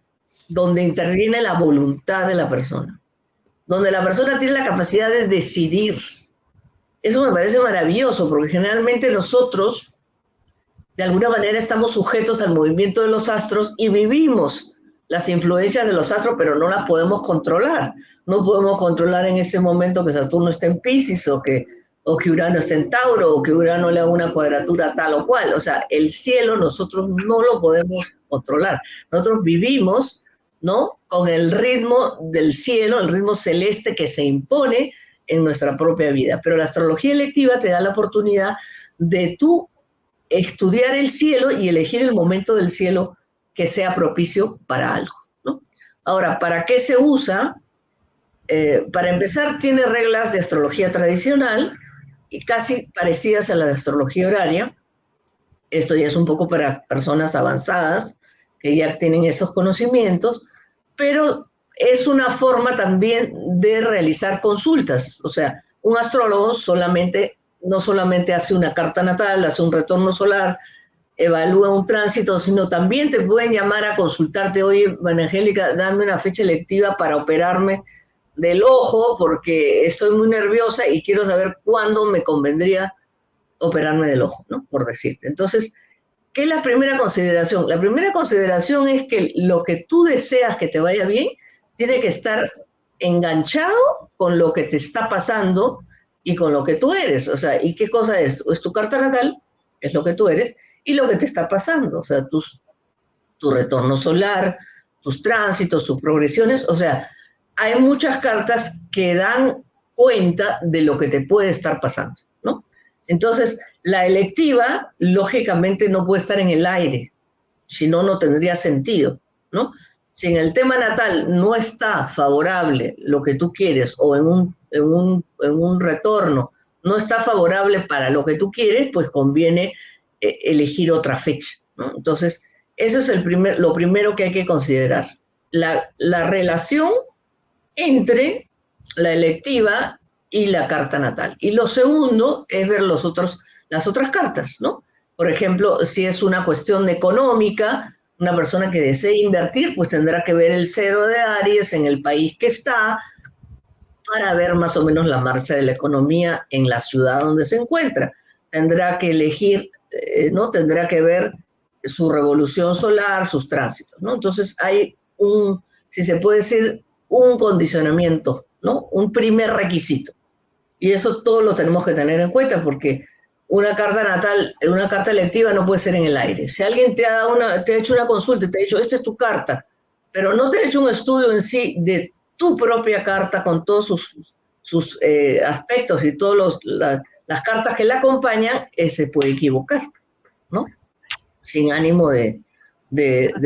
donde interviene la voluntad de la persona, donde la persona tiene la capacidad de decidir. Eso me parece maravilloso, porque generalmente nosotros, de alguna manera, estamos sujetos al movimiento de los astros y vivimos las influencias de los astros, pero no las podemos controlar. No podemos controlar en ese momento que Saturno esté en Piscis o que Urano esté en Tauro o que Urano le haga una cuadratura tal o cual. O sea, el cielo nosotros no lo podemos controlar. Nosotros vivimos, ¿no?, con el ritmo del cielo, el ritmo celeste que se impone en nuestra propia vida. Pero la astrología electiva te da la oportunidad de tú estudiar el cielo y elegir el momento del cielo que sea propicio para algo, ¿no? Ahora, ¿para qué se usa? Para empezar, tiene reglas de astrología tradicional y casi parecidas a la de astrología horaria. Esto ya es un poco para personas avanzadas que ya tienen esos conocimientos, pero es una forma también de realizar consultas. O sea, un astrólogo no solamente hace una carta natal, hace un retorno solar, evalúa un tránsito, sino también te pueden llamar a consultarte: oye, María Angélica, dame una fecha electiva para operarme del ojo porque estoy muy nerviosa y quiero saber cuándo me convendría operarme del ojo, ¿no?, por decirte. Entonces, ¿qué es la primera consideración? La primera consideración es que lo que tú deseas que te vaya bien tiene que estar enganchado con lo que te está pasando y con lo que tú eres. O sea, ¿y qué cosa es? Es tu carta natal, es lo que tú eres, y lo que te está pasando. O sea, tu retorno solar, tus tránsitos, tus progresiones. O sea, hay muchas cartas que dan cuenta de lo que te puede estar pasando, ¿no? Entonces, la electiva, lógicamente, no puede estar en el aire, si no, no tendría sentido, ¿no? Si en el tema natal no está favorable lo que tú quieres o en un retorno no está favorable para lo que tú quieres, pues conviene elegir otra fecha, ¿no? Entonces, eso es lo primero que hay que considerar. La relación entre la electiva y la carta natal. Y lo segundo es ver las otras cartas, ¿no? Por ejemplo, si es una cuestión económica, una persona que desee invertir, pues tendrá que ver el cero de Aries en el país que está para ver más o menos la marcha de la economía en la ciudad donde se encuentra. Tendrá que elegir, ¿no? Tendrá que ver su revolución solar, sus tránsitos, ¿no? Entonces hay si se puede decir, un condicionamiento, ¿no? Un primer requisito. Y eso todo lo tenemos que tener en cuenta porque una carta natal, una carta electiva no puede ser en el aire. Si alguien te ha hecho una consulta y te ha dicho, esta es tu carta, pero no te ha hecho un estudio en sí de tu propia carta con todos sus aspectos y todas las cartas que la acompañan, se puede equivocar, ¿no? Sin ánimo de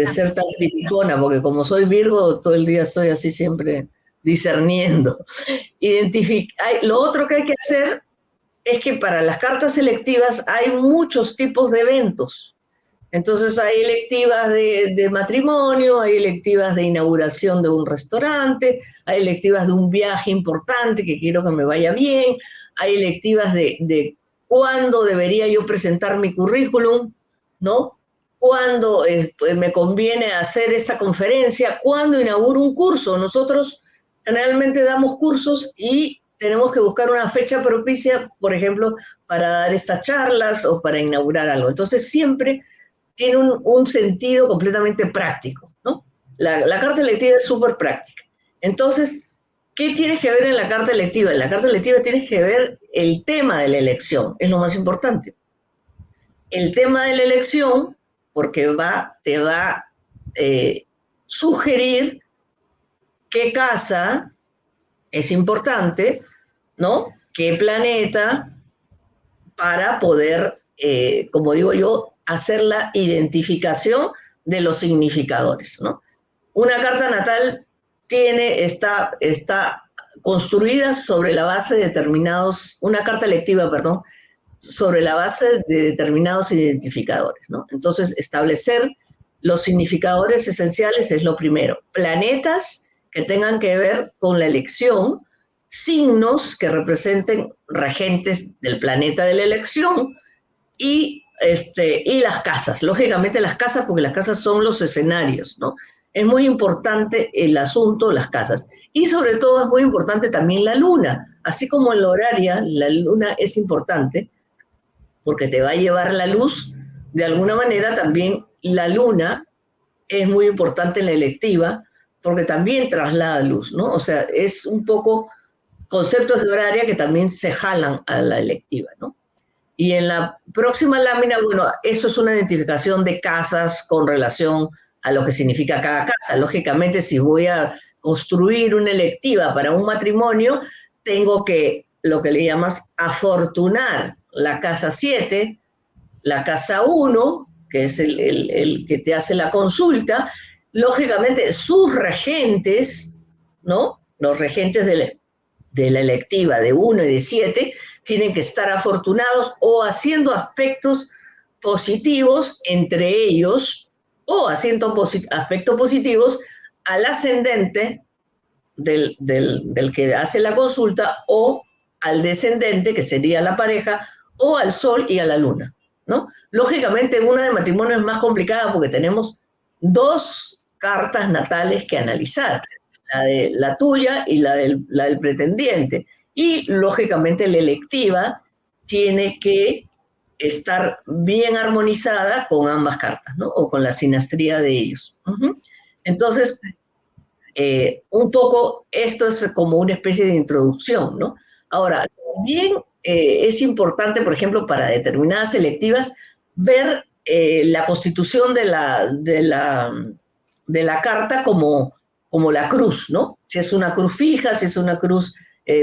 ser tan criticona, porque como soy Virgo, todo el día estoy así siempre discerniendo. Lo otro que hay que hacer es que para las cartas selectivas hay muchos tipos de eventos. Entonces hay electivas de matrimonio, hay electivas de inauguración de un restaurante, hay electivas de un viaje importante que quiero que me vaya bien, hay electivas de cuándo debería yo presentar mi currículum, ¿no? Cuándo me conviene hacer esta conferencia, cuándo inauguro un curso. Nosotros generalmente damos cursos y tenemos que buscar una fecha propicia, por ejemplo, para dar estas charlas o para inaugurar algo. Entonces siempre tiene un sentido completamente práctico, ¿no? La carta electiva es súper práctica. Entonces, ¿qué tienes que ver en la carta electiva? En la carta electiva tienes que ver el tema de la elección, es lo más importante. El tema de la elección, porque te va a sugerir qué casa es importante, ¿no? ¿Qué planeta? Para poder, como digo yo, hacer la identificación de los significadores, ¿no? Una carta natal está construida sobre la base de una carta electiva, perdón, sobre la base de determinados identificadores, ¿no? Entonces, establecer los significadores esenciales es lo primero. Planetas que tengan que ver con la elección, signos que representen regentes del planeta de la elección y Y las casas, lógicamente las casas, porque las casas son los escenarios, ¿no? Es muy importante el asunto, las casas. Y sobre todo es muy importante también la luna. Así como en la horaria, la luna es importante porque te va a llevar la luz. De alguna manera también la luna es muy importante en la electiva porque también traslada luz, ¿no? O sea, es un poco conceptos de horaria que también se jalan a la electiva, ¿no? Y en la próxima lámina, bueno, esto es una identificación de casas con relación a lo que significa cada casa. Lógicamente, si voy a construir una electiva para un matrimonio, tengo que, lo que le llamas, afortunar la casa 7, la casa 1, que es el que te hace la consulta, lógicamente sus regentes, ¿no? Los regentes de la electiva de 1 y de 7 tienen que estar afortunados o haciendo aspectos positivos entre ellos o haciendo aspectos positivos al ascendente del que hace la consulta o al descendente, que sería la pareja, o al sol y a la luna, ¿no? Lógicamente, una de matrimonio es más complicada porque tenemos 2 cartas natales que analizar, la de la tuya y la del pretendiente. Y, lógicamente, la electiva tiene que estar bien armonizada con ambas cartas, ¿no? O con la sinastría de ellos. Entonces, un poco esto es como una especie de introducción, ¿no? Ahora, también es importante, por ejemplo, para determinadas selectivas, ver la constitución de la carta como la cruz, ¿no? Si es una cruz fija, si es una cruz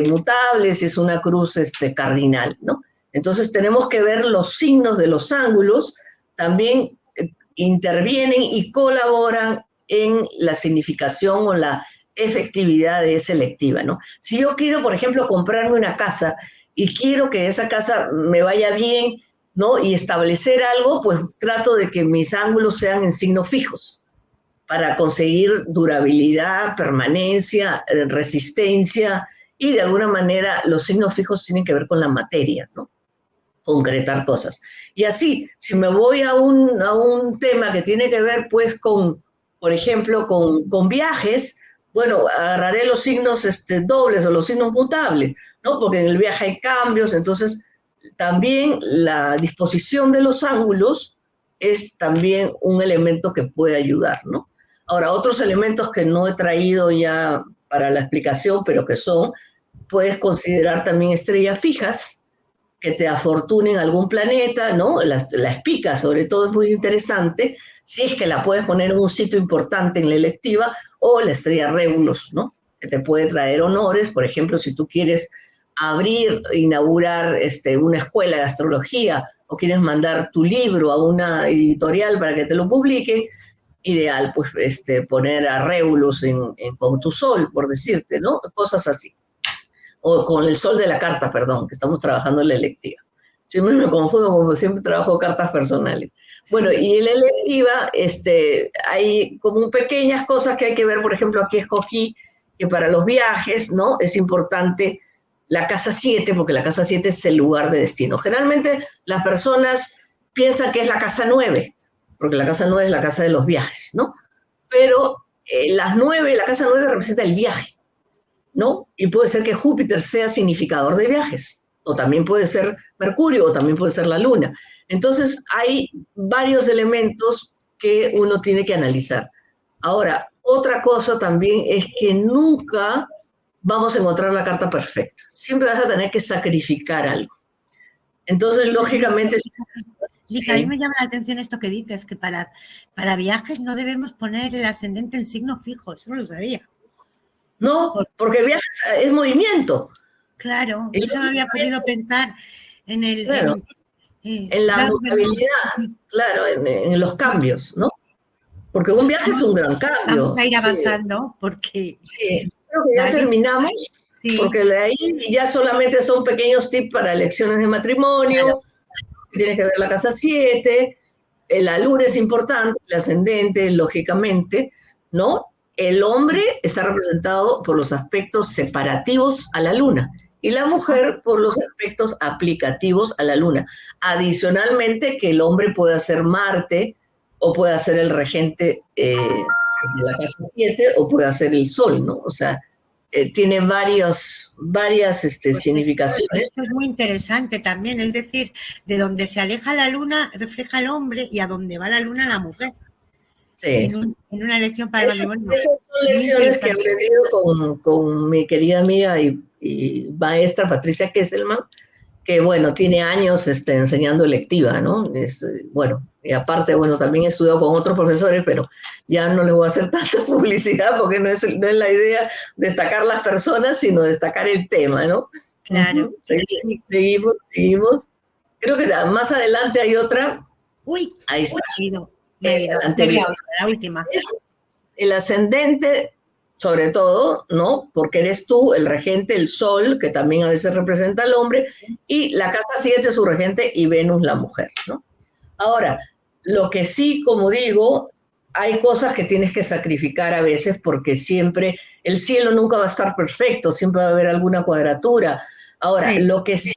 mutable, si es una cruz cardinal, ¿no? Entonces tenemos que ver los signos de los ángulos, también intervienen y colaboran en la significación o la efectividad de esa electiva, ¿no? Si yo quiero, por ejemplo, comprarme una casa y quiero que esa casa me vaya bien, ¿no? Y establecer algo, pues trato de que mis ángulos sean en signos fijos para conseguir durabilidad, permanencia, resistencia, y de alguna manera los signos fijos tienen que ver con la materia, ¿no? Concretar cosas. Y así, si me voy a un tema que tiene que ver, pues, por ejemplo, con viajes, bueno, agarraré los signos dobles o los signos mutables, ¿no? Porque en el viaje hay cambios, entonces también la disposición de los ángulos es también un elemento que puede ayudar, ¿no? Ahora, otros elementos que no he traído ya para la explicación, pero que puedes considerar también estrellas fijas, que te afortunen algún planeta, ¿no? La espica, sobre todo, es muy interesante, si es que la puedes poner en un sitio importante en la electiva, o la estrella Regulus, ¿no? Que te puede traer honores, por ejemplo, si tú quieres inaugurar una escuela de astrología, o quieres mandar tu libro a una editorial para que te lo publique, ideal, pues, poner a Regulus con tu sol, por decirte, ¿no? Cosas así. O con el sol de la carta, perdón, que estamos trabajando en la electiva. Siempre me confundo, como siempre trabajo cartas personales. Bueno, sí. Y en la electiva hay como pequeñas cosas que hay que ver. Por ejemplo, aquí escogí que para los viajes, ¿no? Es importante la casa 7, porque la casa 7 es el lugar de destino. Generalmente las personas piensan que es la casa 9, porque la casa 9 es la casa de los viajes, ¿no? Pero la casa 9 representa el viaje, ¿no? Y puede ser que Júpiter sea significador de viajes, o también puede ser Mercurio, o también puede ser la Luna. Entonces, hay varios elementos que uno tiene que analizar. Ahora, otra cosa también es que nunca vamos a encontrar la carta perfecta. Siempre vas a tener que sacrificar algo. Entonces, lógicamente... Lica, a mí me llama la atención esto que dices, que para viajes no debemos poner el ascendente en signo fijo, eso no lo sabía. No, porque viajes es movimiento. Claro, eso me había ocurrido pensar en el... Claro, en la mutabilidad, claro, en los cambios, ¿no? Porque un viaje es un gran cambio. Vamos a ir avanzando porque... Sí, creo que ya terminamos, sí. Porque de ahí ya solamente son pequeños tips para elecciones de matrimonio, claro. Tienes que ver la casa 7, la luna es importante, el ascendente, lógicamente, ¿no? El hombre está representado por los aspectos separativos a la luna y la mujer por los aspectos aplicativos a la luna. Adicionalmente que el hombre puede ser Marte, o puede ser el regente de la casa 7, o puede ser el Sol, ¿no? O sea, tiene varias Pues significaciones. esto es muy interesante también, es decir, de donde se aleja la luna refleja el hombre y a donde va la luna la mujer. Sí. En una lección para el matrimonio. Esas son lecciones que he aprendido con mi querida amiga y maestra Patricia Kesselman, que bueno, tiene años enseñando electiva, ¿no? Bueno, y aparte, bueno, también he estudiado con otros profesores, pero ya no les voy a hacer tanta publicidad porque no es la idea destacar las personas, sino destacar el tema, ¿no? Claro. Seguimos. Creo que más adelante hay otra. Uy, ahí está. La última. Es el ascendente, sobre todo, ¿no? Porque eres tú el regente, el Sol, que también a veces representa al hombre, y la casa 7 es su regente y Venus la mujer, ¿no? Ahora, lo que sí, como digo, hay cosas que tienes que sacrificar a veces porque siempre, el cielo nunca va a estar perfecto, siempre va a haber alguna cuadratura. Ahora, sí, lo que sí,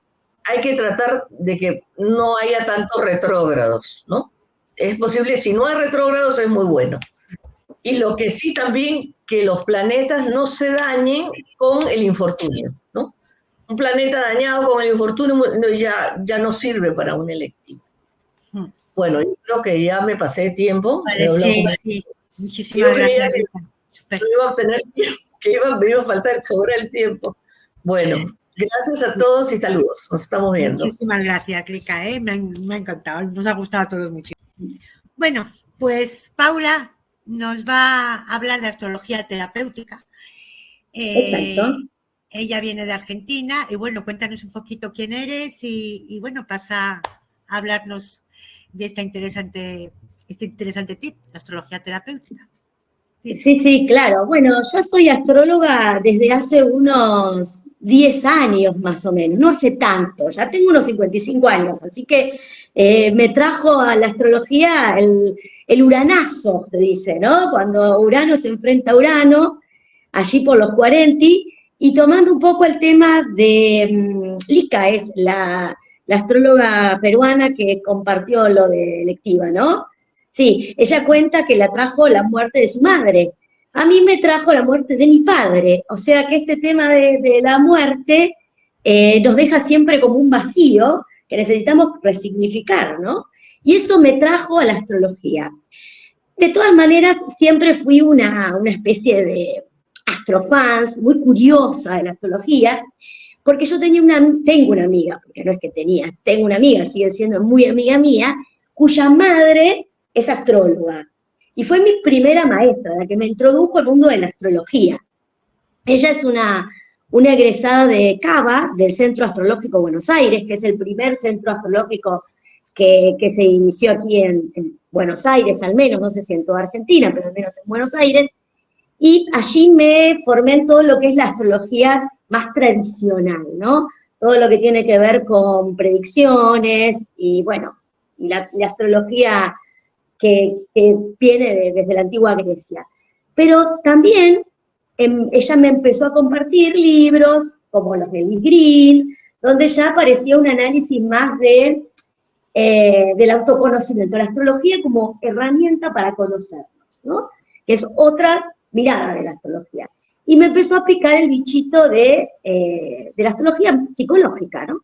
hay que tratar de que no haya tantos retrógrados, ¿no? Es posible, si no hay retrógrados es muy bueno. Y lo que sí también, que los planetas no se dañen con el infortunio, ¿no? Un planeta dañado con el infortunio ya no sirve para un electivo. Bueno, yo creo que ya me pasé de tiempo. Vale, sí. Muchísimas gracias. Me iba a faltar sobra el tiempo. Bueno, gracias a todos y saludos. Nos estamos viendo. Muchísimas gracias, Clica, me ha encantado, nos ha gustado a todos mucho. Bueno, pues Paula nos va a hablar de astrología terapéutica. Exacto. Ella viene de Argentina y bueno, cuéntanos un poquito quién eres y bueno, pasa a hablarnos de este interesante tip, la astrología terapéutica. Sí, claro. Bueno, yo soy astróloga desde hace unos 10 años más o menos, no hace tanto, ya tengo unos 55 años, así que me trajo a la astrología el uranazo, se dice, ¿no? Cuando Urano se enfrenta a Urano, allí por los 40, y tomando un poco el tema de Lika, es la astróloga peruana que compartió lo de electiva, ¿no? Sí, ella cuenta que la trajo la muerte de su madre. A mí me trajo la muerte de mi padre, o sea que este tema de la muerte nos deja siempre como un vacío que necesitamos resignificar, ¿no? Y eso me trajo a la astrología. De todas maneras, siempre fui una especie de astrofans, muy curiosa de la astrología, porque yo tengo una amiga, porque no es que tengo una amiga, sigue siendo muy amiga mía, cuya madre es astróloga. Y fue mi primera maestra, la que me introdujo al mundo de la astrología. Ella es una egresada de CABA, del Centro Astrológico Buenos Aires, que es el primer centro astrológico que se inició aquí en Buenos Aires, al menos, no sé si en toda Argentina, pero al menos en Buenos Aires. Y allí me formé en todo lo que es la astrología más tradicional, ¿no? Todo lo que tiene que ver con predicciones y, bueno, la astrología que viene desde la antigua Grecia. Pero también ella me empezó a compartir libros, como los de Lee Green, donde ya aparecía un análisis más del autoconocimiento, la astrología como herramienta para conocernos, ¿no? Que es otra mirada de la astrología. Y me empezó a picar el bichito de la astrología psicológica, ¿no?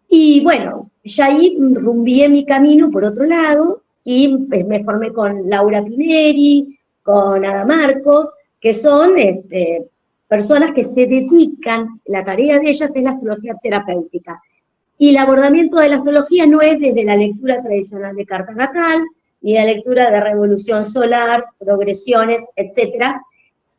Y bueno, ya ahí rumbié mi camino por otro lado, y me formé con Laura Pineri, con Ada Marcos, que son personas que se dedican, la tarea de ellas es la astrología terapéutica. Y el abordamiento de la astrología no es desde la lectura tradicional de carta natal, ni la lectura de revolución solar, progresiones, etcétera,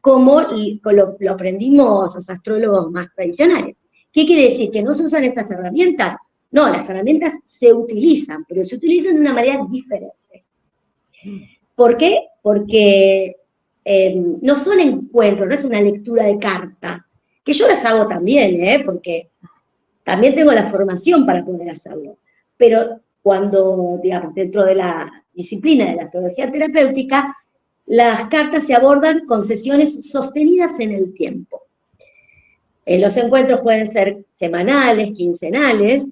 como lo aprendimos los astrólogos más tradicionales. ¿Qué quiere decir? ¿Que no se usan estas herramientas? No, las herramientas se utilizan, pero se utilizan de una manera diferente. ¿Por qué? Porque no son encuentros, no es una lectura de carta, que yo las hago también, porque también tengo la formación para poder hacerlo, pero cuando, digamos, dentro de la disciplina de la astrología terapéutica, las cartas se abordan con sesiones sostenidas en el tiempo. Los encuentros pueden ser semanales, quincenales.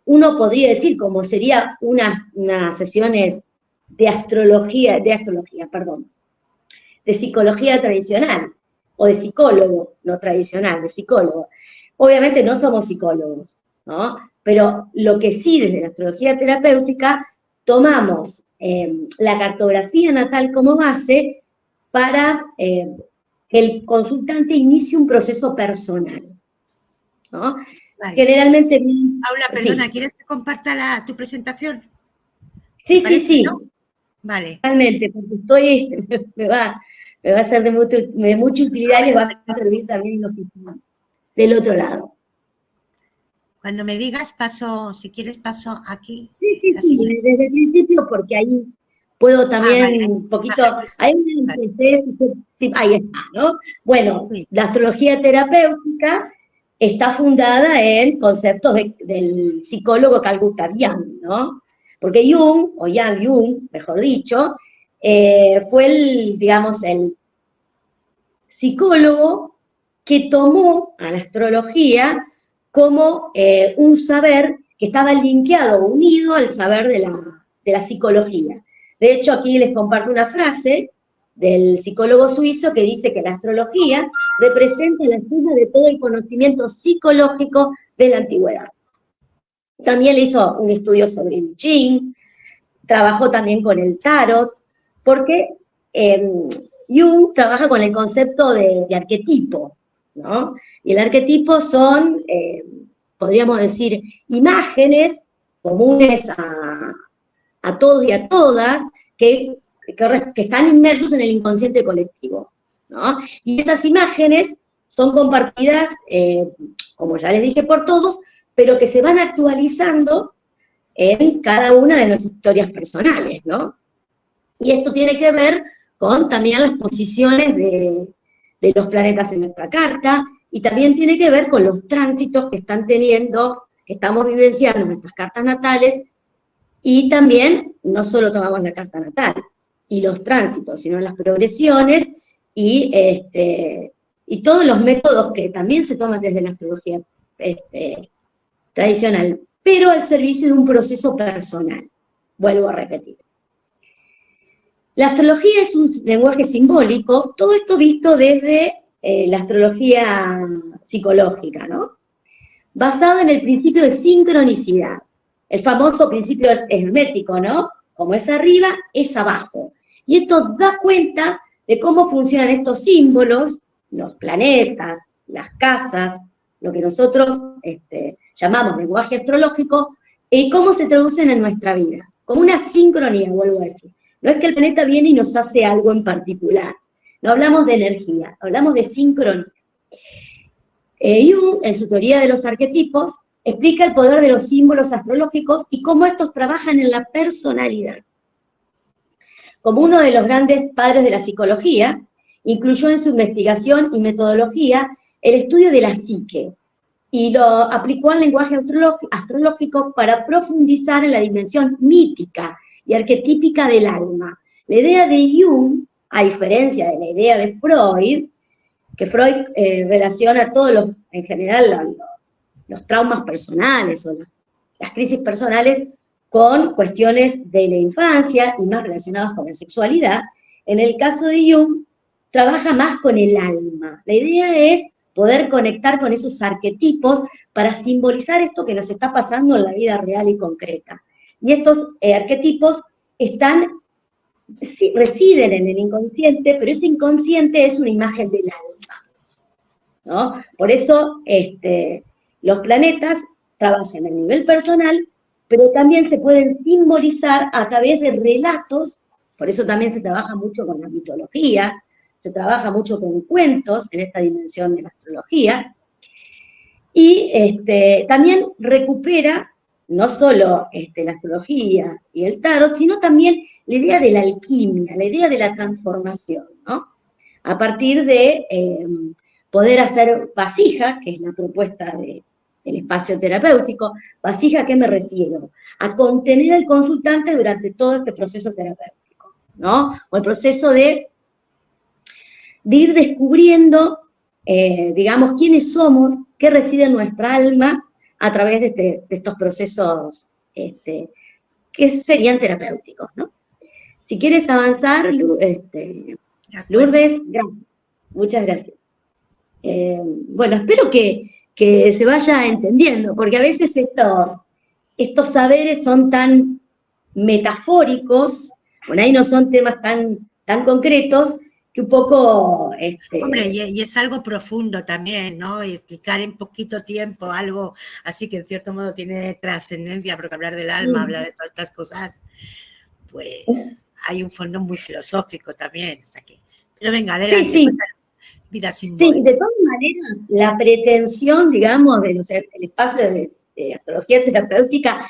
Uno podría decir, como sería unas sesiones de psicología tradicional, o de psicólogo, no tradicional, de psicólogo. Obviamente no somos psicólogos, ¿no? Pero lo que sí, desde la astrología terapéutica, tomamos la cartografía natal como base para que el consultante inicie un proceso personal, ¿no? Vale. Generalmente... Paula, perdona, sí. ¿Quieres que comparta tu presentación? Sí, parece, sí. ¿no? Vale. Realmente, porque me va a ser de mucha utilidad y les va a servir también del otro lado. Cuando me digas, si quieres paso aquí. Sí, desde el principio, porque ahí puedo también un poquito... Ahí está, ¿no? Bueno, sí. La astrología terapéutica está fundada en conceptos del psicólogo Carl Gustav Jung, ¿no? Porque Jung, o Jung, mejor dicho, fue el psicólogo que tomó a la astrología como un saber que estaba linkeado, unido al saber de la psicología. De hecho, aquí les comparto una frase del psicólogo suizo que dice que la astrología representa la suma de todo el conocimiento psicológico de la antigüedad. También le hizo un estudio sobre el Jing, trabajó también con el tarot, porque Jung trabaja con el concepto de arquetipo, ¿no? Y el arquetipo son, podríamos decir, imágenes comunes a todos y a todas que están inmersos en el inconsciente colectivo, ¿no? Y esas imágenes son compartidas, como ya les dije, por todos, pero que se van actualizando en cada una de nuestras historias personales, ¿no? Y esto tiene que ver con también las posiciones de los planetas en nuestra carta, y también tiene que ver con los tránsitos que estamos vivenciando en nuestras cartas natales, y también no solo tomamos la carta natal y los tránsitos, sino las progresiones y todos los métodos que también se toman desde la astrología tradicional, pero al servicio de un proceso personal. Vuelvo a repetir. La astrología es un lenguaje simbólico, todo esto visto desde la astrología psicológica, ¿no? Basado en el principio de sincronicidad, el famoso principio hermético, ¿no? Como es arriba, es abajo. Y esto da cuenta de cómo funcionan estos símbolos, los planetas, las casas, lo que nosotros llamamos lenguaje astrológico, y cómo se traducen en nuestra vida, como una sincronía, vuelvo a decir. No es que el planeta viene y nos hace algo en particular, no hablamos de energía, hablamos de sincronía. Jung, en su teoría de los arquetipos, explica el poder de los símbolos astrológicos y cómo estos trabajan en la personalidad. Como uno de los grandes padres de la psicología, incluyó en su investigación y metodología el estudio de la psique, y lo aplicó al lenguaje astrológico para profundizar en la dimensión mítica y arquetípica del alma. La idea de Jung, a diferencia de la idea de Freud, que Freud relaciona todos en general los traumas personales o las crisis personales con cuestiones de la infancia y más relacionadas con la sexualidad, en el caso de Jung trabaja más con el alma. La idea es poder conectar con esos arquetipos para simbolizar esto que nos está pasando en la vida real y concreta. Y estos arquetipos residen en el inconsciente, pero ese inconsciente es una imagen del alma, ¿no? Por eso los planetas trabajan a nivel personal, pero también se pueden simbolizar a través de relatos, por eso también se trabaja mucho con la mitología, se trabaja mucho con cuentos en esta dimensión de la astrología, y también recupera no solo la astrología y el tarot, sino también la idea de la alquimia, la idea de la transformación, ¿no? A partir de poder hacer vasija, que es la propuesta del espacio terapéutico. ¿Vasija a qué me refiero? A contener al consultante durante todo este proceso terapéutico, ¿no? O el proceso de ir descubriendo digamos, quiénes somos, qué reside en nuestra alma a través de estos procesos que serían terapéuticos, ¿no? Si quieres avanzar, Lourdes, gracias. Muchas gracias. Bueno, espero que se vaya entendiendo, porque a veces estos saberes son tan metafóricos, por ahí no son temas tan concretos, que un poco... Hombre, y es algo profundo también, ¿no? Y explicar en poquito tiempo algo así que en cierto modo tiene trascendencia, porque hablar del alma, hablar de todas estas cosas, pues hay un fondo muy filosófico también. O sea que, pero venga, adelante. Sí, sí. Vida simbólica. Sí, de todas maneras, la pretensión, digamos, del espacio de astrología terapéutica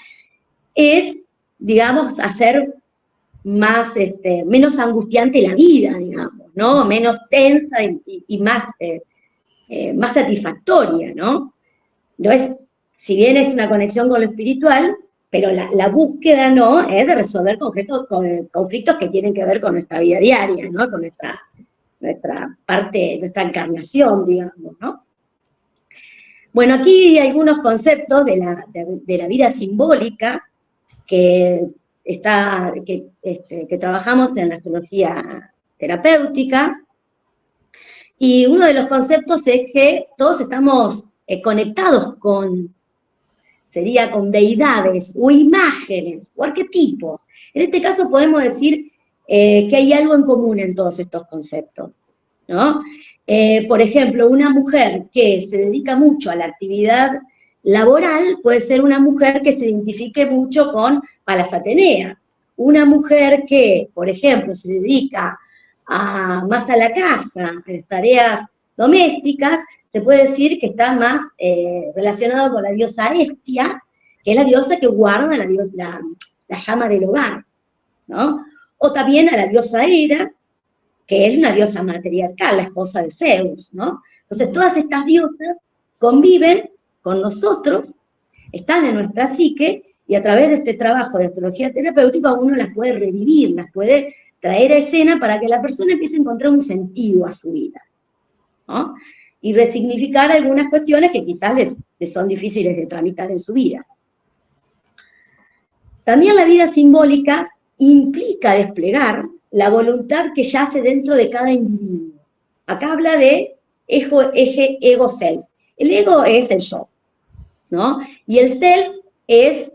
es, digamos, hacer menos angustiante la vida, digamos, ¿no? Menos tensa y más satisfactoria, ¿no? No es, si bien es una conexión con lo espiritual, pero la búsqueda, ¿no?, es de resolver conflictos que tienen que ver con nuestra vida diaria, ¿no?, con nuestra parte, nuestra encarnación, digamos, ¿no? Bueno, aquí hay algunos conceptos de la vida simbólica que trabajamos en la astrología terapéutica, y uno de los conceptos es que todos estamos conectados con deidades o imágenes o arquetipos. En este caso podemos decir que hay algo en común en todos estos conceptos, ¿no? Por ejemplo, una mujer que se dedica mucho a la actividad laboral puede ser una mujer que se identifique mucho con Palas Atenea. Una mujer que, por ejemplo, se dedica más a la casa, a las tareas domésticas, se puede decir que está más relacionada con la diosa Hestia, que es la diosa que guarda la llama del hogar, ¿no? O también a la diosa Hera, que es una diosa matriarcal, la esposa de Zeus, ¿no? Entonces, todas estas diosas conviven con nosotros, están en nuestra psique, y a través de este trabajo de astrología terapéutica uno las puede revivir, las puede traer a escena para que la persona empiece a encontrar un sentido a su vida, ¿no? Y resignificar algunas cuestiones que quizás les son difíciles de tramitar en su vida. También la vida simbólica implica desplegar la voluntad que yace dentro de cada individuo. Acá habla de eje ego-self. El ego es el yo, ¿no? Y el self es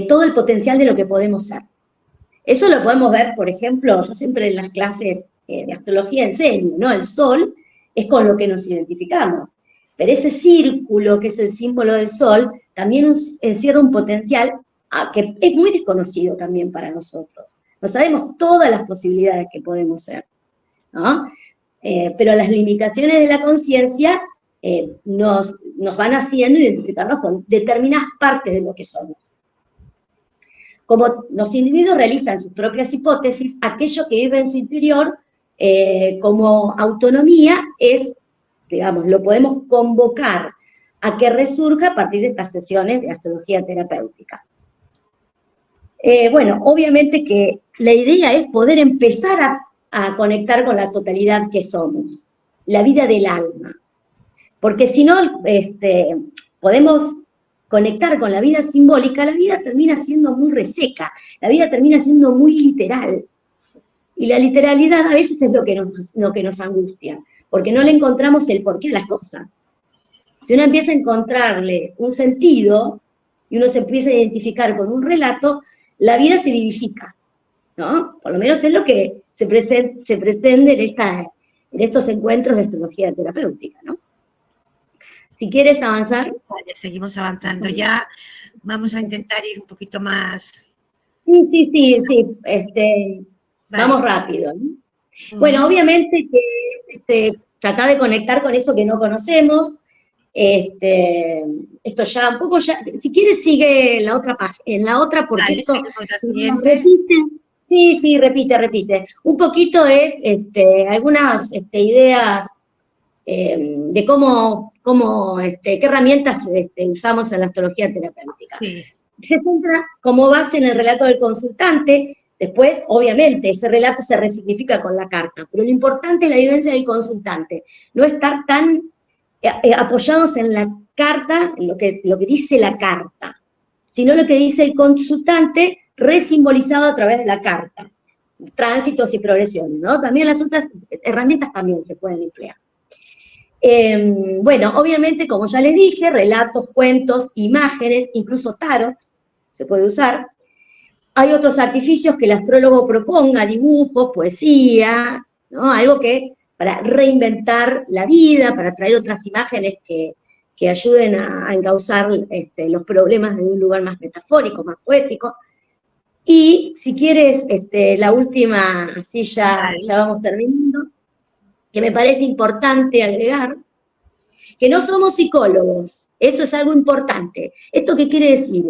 todo el potencial de lo que podemos ser. Eso lo podemos ver, por ejemplo, yo siempre en las clases de astrología enseño, ¿no? El sol es con lo que nos identificamos, pero ese círculo que es el símbolo del sol también encierra un potencial que es muy desconocido también para nosotros. No sabemos todas las posibilidades que podemos ser, ¿no? Pero las limitaciones de la conciencia nos van haciendo identificarnos con determinadas partes de lo que somos. Como los individuos realizan sus propias hipótesis, aquello que vive en su interior como autonomía es, digamos, lo podemos convocar a que resurja a partir de estas sesiones de astrología terapéutica. Bueno, obviamente que la idea es poder empezar a conectar con la totalidad que somos, la vida del alma. Porque si no podemos conectar con la vida simbólica, la vida termina siendo muy reseca, la vida termina siendo muy literal. Y la literalidad a veces es lo que nos angustia, porque no le encontramos el porqué a las cosas. Si uno empieza a encontrarle un sentido, y uno se empieza a identificar con un relato, la vida se vivifica, ¿no? Por lo menos es lo que se pretende en estos encuentros de astrología terapéutica, ¿no? Si quieres avanzar. Vale, seguimos avanzando. Ya vamos a intentar ir un poquito más. Sí. Vale. Vamos rápido, ¿no? Bueno, obviamente que tratar de conectar con eso que no conocemos. Esto ya un poco si quieres sigue en la otra página, porque vale, esto repite. Sí, repite. Un poquito es algunas ideas de qué herramientas usamos en la astrología terapéutica. Sí. Se centra como base en el relato del consultante, Después, obviamente, ese relato se resignifica con la carta, pero lo importante es la vivencia del consultante, no estar tan apoyados en la carta, en lo que dice la carta, sino lo que dice el consultante resimbolizado a través de la carta, tránsitos y progresiones, ¿no? También las otras herramientas también se pueden emplear. Bueno, obviamente, como ya les dije, relatos, cuentos, imágenes, incluso tarot se puede usar. Hay otros artificios que el astrólogo proponga, dibujos, poesía, ¿no? Algo que para reinventar la vida, para traer otras imágenes que ayuden a encauzar los problemas de un lugar más metafórico, más poético. Y si quieres, la última, así ya vamos terminando, que me parece importante agregar, que no somos psicólogos, eso es algo importante. ¿Esto qué quiere decir?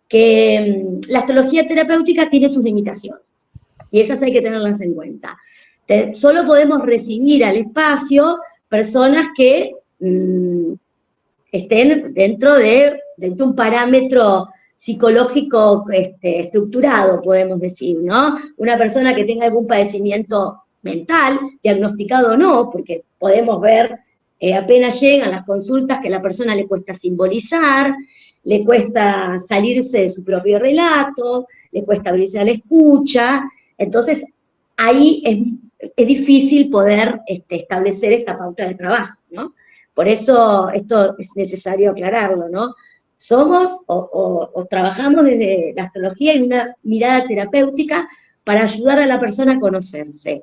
Que la astrología terapéutica tiene sus limitaciones, y esas hay que tenerlas en cuenta. Solo podemos recibir al espacio personas que estén dentro de un parámetro psicológico estructurado, podemos decir, ¿no? Una persona que tenga algún padecimiento mental, diagnosticado o no, porque podemos ver, apenas llegan las consultas, que a la persona le cuesta simbolizar, le cuesta salirse de su propio relato, le cuesta abrirse a la escucha, entonces ahí es difícil poder establecer esta pauta de trabajo, ¿no? Por eso esto es necesario aclararlo, ¿no? Somos o trabajamos desde la astrología en una mirada terapéutica para ayudar a la persona a conocerse.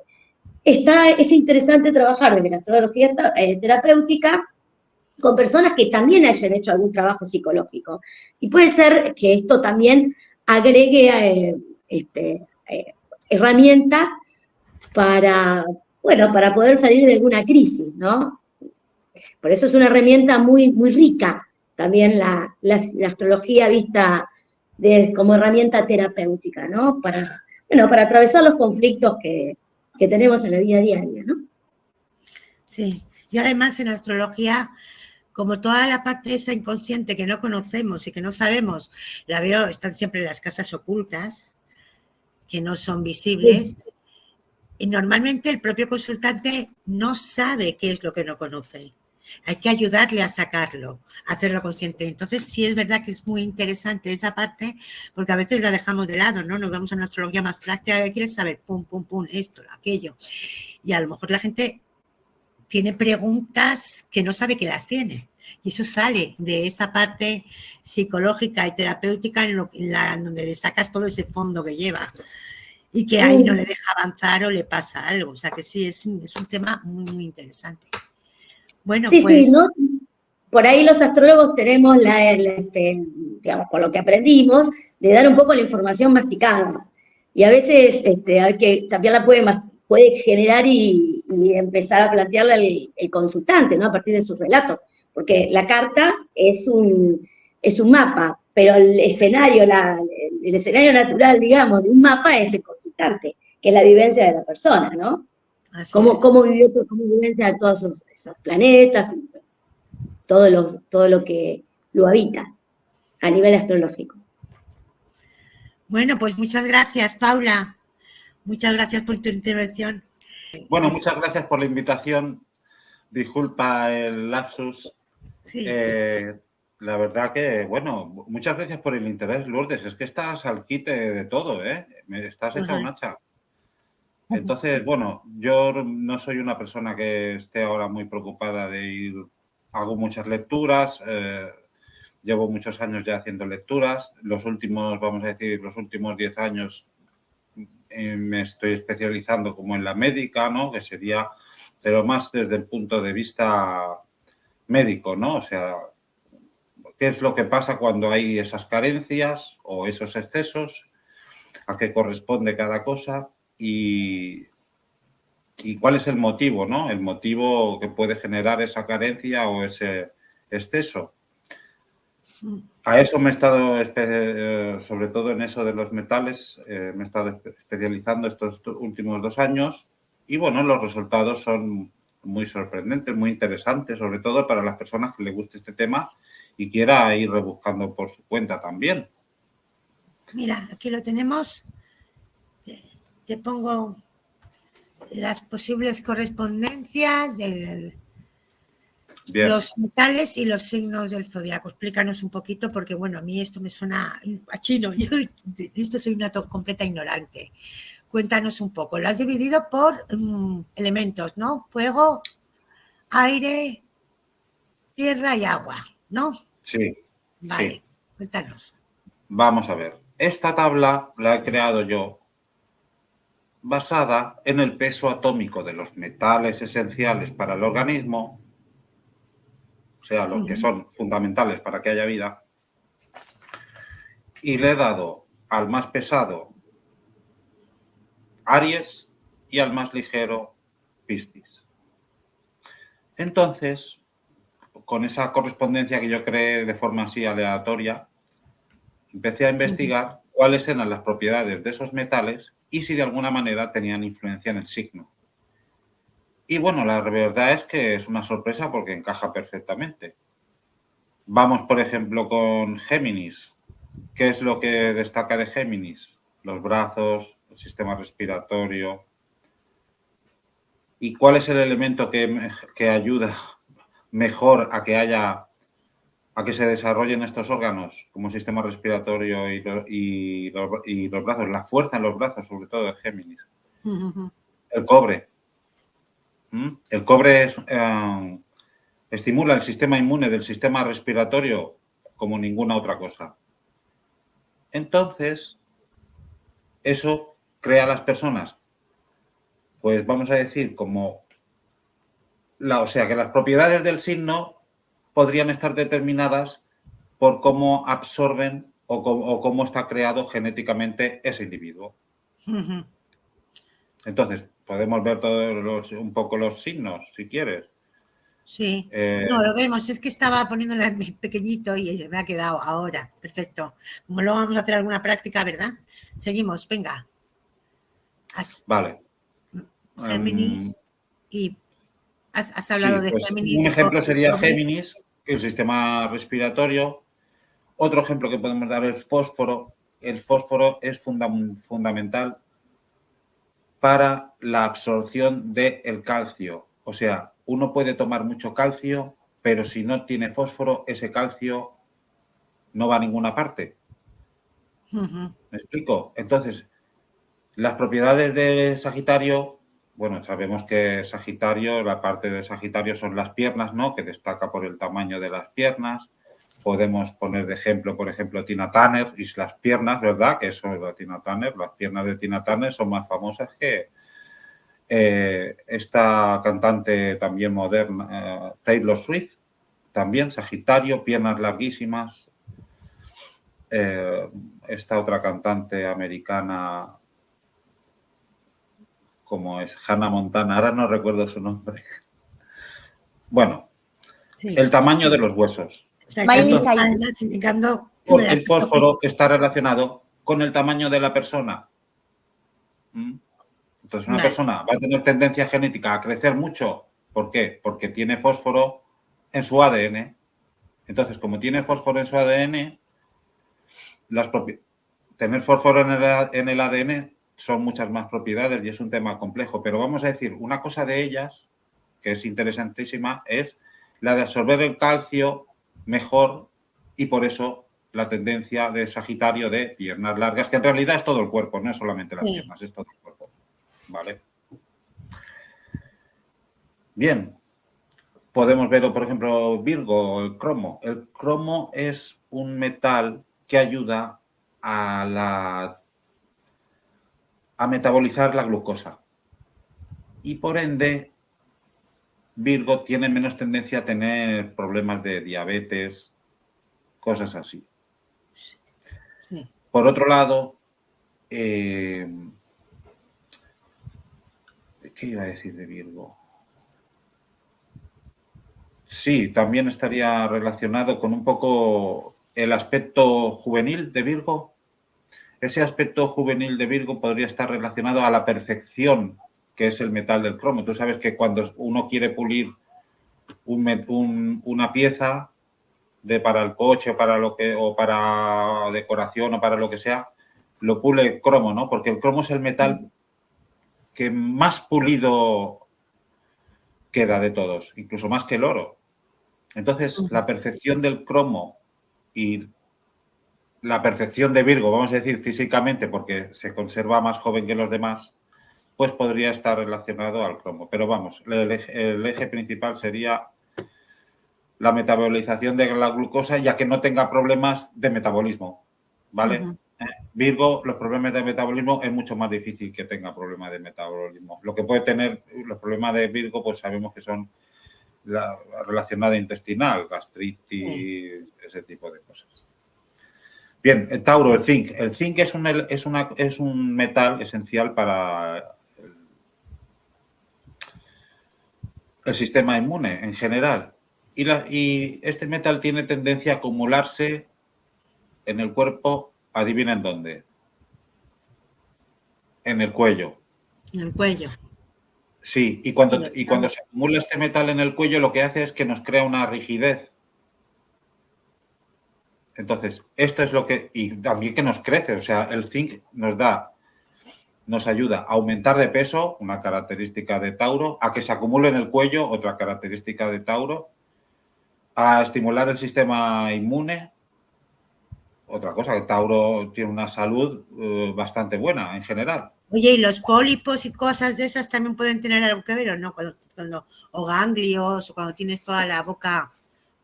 Es interesante trabajar desde la astrología terapéutica con personas que también hayan hecho algún trabajo psicológico. Y puede ser que esto también agregue herramientas para poder salir de alguna crisis, ¿no? Por eso es una herramienta muy, muy rica también la astrología vista como herramienta terapéutica, ¿no? Para atravesar los conflictos que tenemos en la vida diaria, ¿no? Sí, y además en la astrología, como toda la parte esa inconsciente que no conocemos y que no sabemos, la veo, están siempre las casas ocultas, que no son visibles, sí. Y normalmente el propio consultante no sabe qué es lo que no conoce. Hay que ayudarle a sacarlo, a hacerlo consciente. Entonces, sí es verdad que es muy interesante esa parte, porque a veces la dejamos de lado, ¿no? Nos vamos a una astrología más práctica, que quieres saber, pum, pum, pum, esto, aquello. Y a lo mejor la gente tiene preguntas que no sabe que las tiene. Y eso sale de esa parte psicológica y terapéutica en donde le sacas todo ese fondo que lleva. Y que ahí no le deja avanzar o le pasa algo. O sea que sí, es un tema muy, muy interesante. Bueno, sí, pues... Sí, ¿no? Por ahí los astrólogos tenemos, digamos, por lo que aprendimos, de dar un poco la información masticada. Y a veces también la puede generar y empezar a plantearla el consultante, ¿no? A partir de sus relatos. Porque la carta es un mapa, pero el escenario natural, digamos, de un mapa es el consultante, que es la vivencia de la persona, ¿no? Cómo vivencia de todos esos planetas, todo lo que lo habita a nivel astrológico. Bueno, pues muchas gracias, Paula. Muchas gracias por tu intervención. Bueno, muchas gracias por la invitación. Disculpa el lapsus. Sí. La verdad que, bueno, muchas gracias por el interés, Lourdes. Es que estás al quite de todo, ¿eh? Me estás hecha un hacha. Entonces, bueno, yo no soy una persona que esté ahora muy preocupada de ir... Hago muchas lecturas, llevo muchos años ya haciendo lecturas. Los últimos 10 años me estoy especializando como en la médica, ¿no? Que sería, pero más desde el punto de vista médico, ¿no? O sea, ¿qué es lo que pasa cuando hay esas carencias o esos excesos? ¿A qué corresponde cada cosa? Y cuál es el motivo, ¿no? El motivo que puede generar esa carencia o ese exceso. A eso me he estado, sobre todo en eso de los metales, me he estado especializando estos últimos 2 años y, bueno, los resultados son muy sorprendentes, muy interesantes, sobre todo para las personas que les guste este tema y quiera ir rebuscando por su cuenta también. Mira, aquí lo tenemos. te pongo las posibles correspondencias de los metales y los signos del zodiaco. Explícanos un poquito, porque bueno, a mí esto me suena a chino. Yo de esto soy una completa ignorante. Cuéntanos un poco. Lo has dividido por elementos, ¿no? Fuego, aire, tierra y agua, ¿no? Sí. Vale, sí. Cuéntanos. Vamos a ver. Esta tabla la he creado yo basada en el peso atómico de los metales esenciales para el organismo, o sea, los que son fundamentales para que haya vida, y le he dado al más pesado Aries y al más ligero Piscis. Entonces, con esa correspondencia que yo creé de forma así aleatoria, empecé a investigar cuáles eran las propiedades de esos metales y si de alguna manera tenían influencia en el signo. Y bueno, la verdad es que es una sorpresa porque encaja perfectamente. Vamos, por ejemplo, con Géminis. ¿Qué es lo que destaca de Géminis? Los brazos, el sistema respiratorio. ¿Y cuál es el elemento que ayuda mejor a que se desarrollen estos órganos como sistema respiratorio y los brazos? La fuerza en los brazos, sobre todo de Géminis. El cobre. El cobre estimula el sistema inmune del sistema respiratorio como ninguna otra cosa. Entonces, eso crea a las personas, pues vamos a decir, o sea, que las propiedades del signo podrían estar determinadas por cómo absorben o cómo está creado genéticamente ese individuo. Entonces, podemos ver un poco los signos, si quieres. Sí, no, lo vemos, es que estaba poniéndolo en pequeñito y se me ha quedado ahora. Perfecto. Como luego vamos a hacer alguna práctica, ¿verdad? Seguimos, venga. Vale. Géminis y has hablado de pues Géminis. Un ejemplo sería Géminis, el sistema respiratorio. Otro ejemplo que podemos dar es fósforo. El fósforo es fundamental para la absorción del calcio. O sea, uno puede tomar mucho calcio, pero si no tiene fósforo, ese calcio no va a ninguna parte. ¿Me explico? Entonces, las propiedades de Sagitario, bueno, sabemos que Sagitario, la parte de Sagitario son las piernas, ¿no? Que destaca por el tamaño de las piernas. Podemos poner de ejemplo, por ejemplo, Tina Turner y las piernas, ¿verdad? Que eso es la Tina Turner. Las piernas de Tina Turner son más famosas que esta cantante también moderna, Taylor Swift, también Sagitario, piernas larguísimas. Esta otra cantante americana, como es Hannah Montana, ahora no recuerdo su nombre. Bueno, sí. El tamaño de los huesos. El fósforo está relacionado con el tamaño de la persona. Entonces, una persona va a tener tendencia genética a crecer mucho. ¿Por qué? Porque tiene fósforo en su ADN. Entonces, como tiene fósforo en su ADN, tener fósforo en el ADN son muchas más propiedades y es un tema complejo. Pero vamos a decir, una cosa de ellas, que es interesantísima, es la de absorber el calcio mejor y por eso la tendencia de Sagitario de piernas largas, que en realidad es todo el cuerpo, no es solamente las piernas, es todo el cuerpo. ¿Vale? Bien. Podemos ver, por ejemplo, Virgo, el cromo. El cromo es un metal que ayuda a metabolizar la glucosa. Y por ende, Virgo tiene menos tendencia a tener problemas de diabetes, cosas así. Sí. Por otro lado, ¿qué iba a decir de Virgo? Sí, también estaría relacionado con un poco el aspecto juvenil de Virgo. Ese aspecto juvenil de Virgo podría estar relacionado a la perfección que es el metal del cromo. Tú sabes que cuando uno quiere pulir una pieza para el coche o para decoración o para lo que sea, lo pule el cromo, ¿no? Porque el cromo es el metal que más pulido queda de todos, incluso más que el oro. Entonces, la perfección del cromo y la perfección de Virgo, vamos a decir físicamente, porque se conserva más joven que los demás, pues podría estar relacionado al cromo. Pero vamos, el eje principal sería la metabolización de la glucosa, ya que no tenga problemas de metabolismo, ¿vale? Virgo, los problemas de metabolismo es mucho más difícil que tenga problemas de metabolismo. Lo que puede tener los problemas de Virgo, pues sabemos que son la relacionada intestinal, gastritis, ese tipo de cosas. Bien, el Tauro, el zinc. El zinc es un metal esencial para el sistema inmune en general. Y este metal tiene tendencia a acumularse en el cuerpo, adivinen dónde. En el cuello. En el cuello. Sí, y cuando se acumula este metal en el cuello, lo que hace es que nos crea una rigidez. Entonces, esto es lo que... Y también que nos crece, o sea, el zinc nos ayuda a aumentar de peso, una característica de Tauro, a que se acumule en el cuello, otra característica de Tauro, a estimular el sistema inmune, otra cosa, que Tauro tiene una salud bastante buena en general. Oye, ¿y los pólipos y cosas de esas también pueden tener algo que ver o no? O ganglios, o cuando tienes toda la boca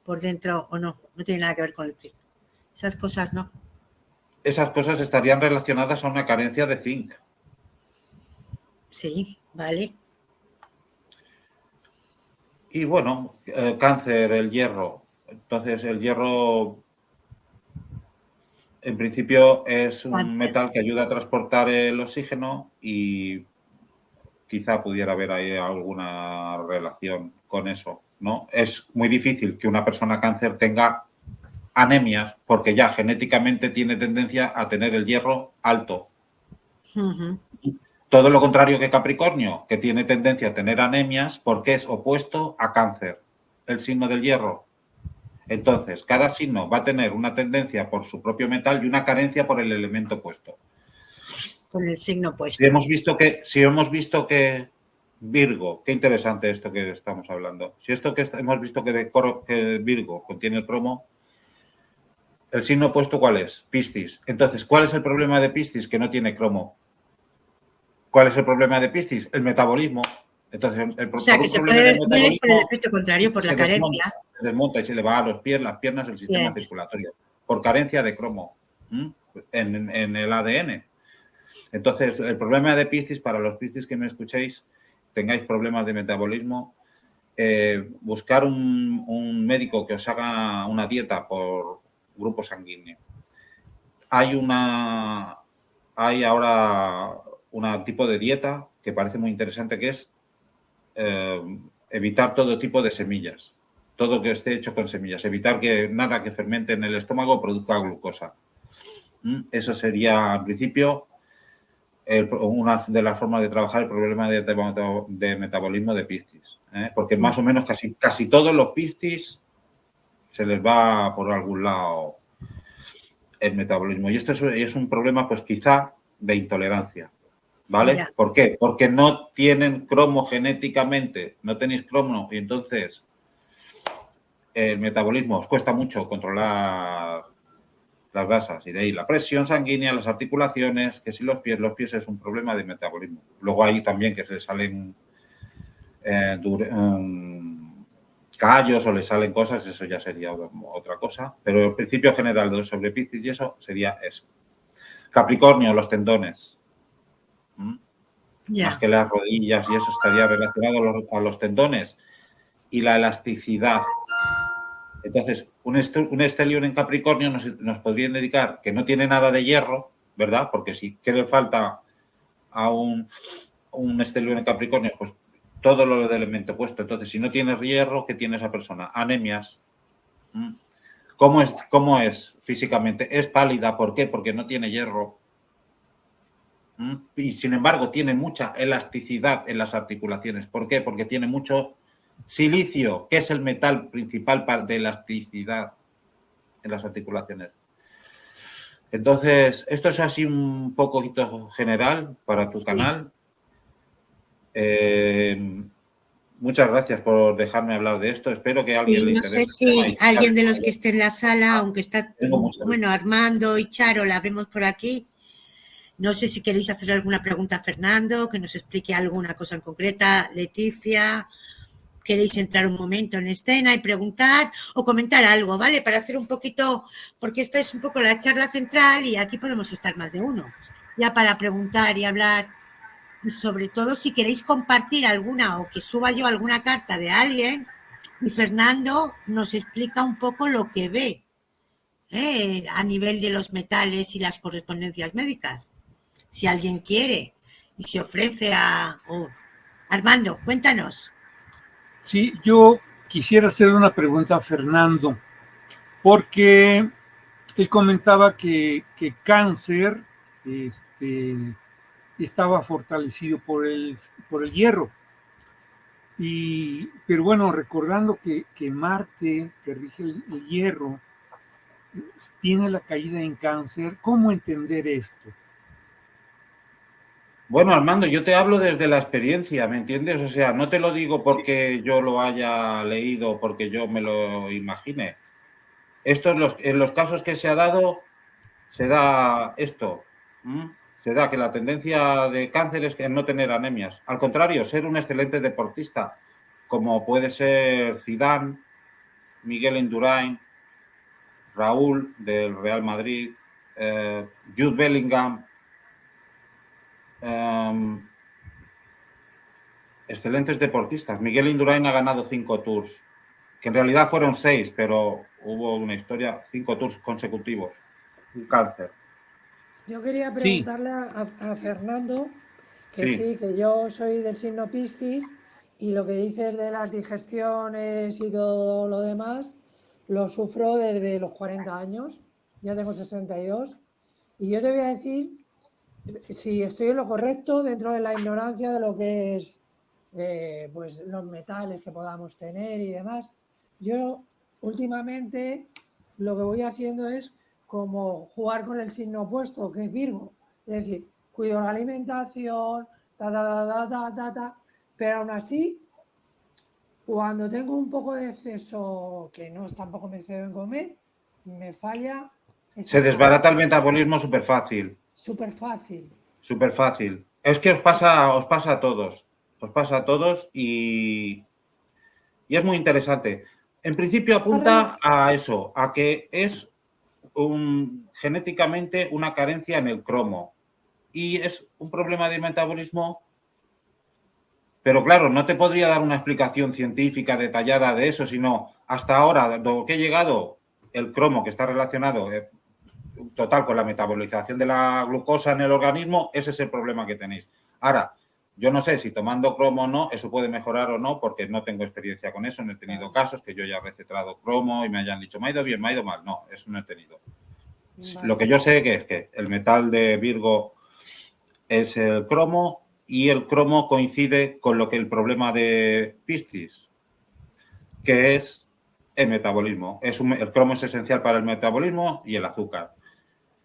por dentro, o no tiene nada que ver con el zinc. Esas cosas no. Esas cosas estarían relacionadas a una carencia de zinc. Sí, vale. Y bueno, cáncer, el hierro. Entonces, el hierro, en principio, es un metal que ayuda a transportar el oxígeno y quizá pudiera haber ahí alguna relación con eso, ¿no? Es muy difícil que una persona cáncer tenga anemias porque ya genéticamente tiene tendencia a tener el hierro alto. Todo lo contrario que Capricornio, que tiene tendencia a tener anemias porque es opuesto a cáncer, el signo del hierro. Entonces, cada signo va a tener una tendencia por su propio metal y una carencia por el elemento opuesto. Con el signo opuesto. Si hemos visto que Virgo, qué interesante esto que estamos hablando. Si esto que hemos visto que Virgo contiene el cromo, ¿el signo opuesto cuál es? Piscis. Entonces, ¿cuál es el problema de Piscis? Que no tiene cromo. ¿Cuál es el problema de Piscis? El metabolismo. Entonces, o sea, que se puede ver por el efecto contrario, por la carencia. Se desmonta y se le va a las piernas el sistema circulatorio. Por carencia de cromo en el ADN. Entonces, el problema de Piscis, para los Piscis que me escuchéis, tengáis problemas de metabolismo, buscar un médico que os haga una dieta por grupo sanguíneo. Hay ahora un tipo de dieta que parece muy interesante, que es evitar todo tipo de semillas, todo que esté hecho con semillas, evitar que nada que fermente en el estómago produzca glucosa. Eso sería, en principio, una de las formas de trabajar el problema de metabolismo de Piscis. Porque más o menos casi todos los Piscis se les va por algún lado el metabolismo. Y esto es un problema, pues quizá, de intolerancia. ¿Vale? Ya. ¿Por qué? Porque no tienen cromo genéticamente, no tenéis cromo y entonces el metabolismo os cuesta mucho controlar las grasas y de ahí la presión sanguínea, las articulaciones, que si los pies es un problema de metabolismo. Luego hay también que se les salen callos o les salen cosas, eso ya sería otra cosa, pero el principio general de sobre Piscis y eso sería eso. Capricornio, los tendones. Más que las rodillas y eso estaría relacionado a los tendones y la elasticidad. Entonces, un estelión en Capricornio nos podría indicar que no tiene nada de hierro, ¿verdad? Porque si ¿qué le falta a un estelión en Capricornio? Pues todo lo del elemento opuesto. Entonces, si no tiene hierro, ¿qué tiene esa persona? Anemias. ¿Cómo es físicamente? Es pálida. ¿Por qué? Porque no tiene hierro. Y sin embargo tiene mucha elasticidad en las articulaciones. ¿Por qué? Porque tiene mucho silicio, que es el metal principal de elasticidad en las articulaciones. Entonces, esto es así un poquito general para tu canal. Muchas gracias por dejarme hablar de esto. Espero que a alguien le interese. No sé si alguien de los que esté en la sala, aunque está, bueno, Armando y Charo, la vemos por aquí. No sé si queréis hacer alguna pregunta a Fernando, que nos explique alguna cosa en concreta. Leticia, queréis entrar un momento en escena y preguntar o comentar algo, ¿vale? Para hacer un poquito, porque esta es un poco la charla central y aquí podemos estar más de uno. Ya para preguntar y hablar. Y sobre todo si queréis compartir alguna o que suba yo alguna carta de alguien y Fernando nos explica un poco lo que ve a nivel de los metales y las correspondencias médicas. Si alguien quiere y se ofrece a... Armando, cuéntanos. Sí, yo quisiera hacer una pregunta a Fernando, porque él comentaba que cáncer estaba fortalecido por el hierro. Pero bueno, recordando que Marte, que rige el hierro, tiene la caída en cáncer, ¿cómo entender esto? Bueno, Armando, yo te hablo desde la experiencia, ¿me entiendes? O sea, no te lo digo porque yo lo haya leído, porque yo me lo imagine. Esto en los casos que se ha dado, se da esto. Se da que la tendencia de cáncer es no tener anemias. Al contrario, ser un excelente deportista, como puede ser Zidane, Miguel Indurain, Raúl del Real Madrid, Jude Bellingham, excelentes deportistas. Miguel Indurain ha ganado 5 tours, que en realidad fueron 6, pero hubo una historia, 5 tours consecutivos. Un cáncer. Yo quería preguntarle a Fernando, que que yo soy del signo Piscis y lo que dices de las digestiones y todo lo demás, lo sufro desde los 40 años, ya tengo 62, y yo te voy a decir si estoy en lo correcto dentro de la ignorancia de lo que es pues los metales que podamos tener y demás. Yo últimamente lo que voy haciendo es como jugar con el signo opuesto, que es Virgo. Es decir, cuido la alimentación, pero aún así, cuando tengo un poco de exceso, que no tampoco me excedo en comer, me falla. Se desbarata el metabolismo súper fácil. Súper fácil. Súper fácil. Es que os pasa a todos. Os pasa a todos y es muy interesante. En principio apunta a eso, a que es genéticamente una carencia en el cromo y es un problema de metabolismo, pero claro, no te podría dar una explicación científica detallada de eso, sino hasta ahora, lo que he llegado, el cromo que está relacionado total con la metabolización de la glucosa en el organismo, ese es el problema que tenéis. Ahora, yo no sé si tomando cromo o no, eso puede mejorar o no, porque no tengo experiencia con eso, no he tenido casos que yo haya recetado cromo y me hayan dicho, me ha ido bien, me ha ido mal. No, eso no he tenido. Vale. Lo que yo sé es que el metal de Virgo es el cromo y el cromo coincide con lo que el problema de Piscis, que es el metabolismo. El cromo es esencial para el metabolismo y el azúcar.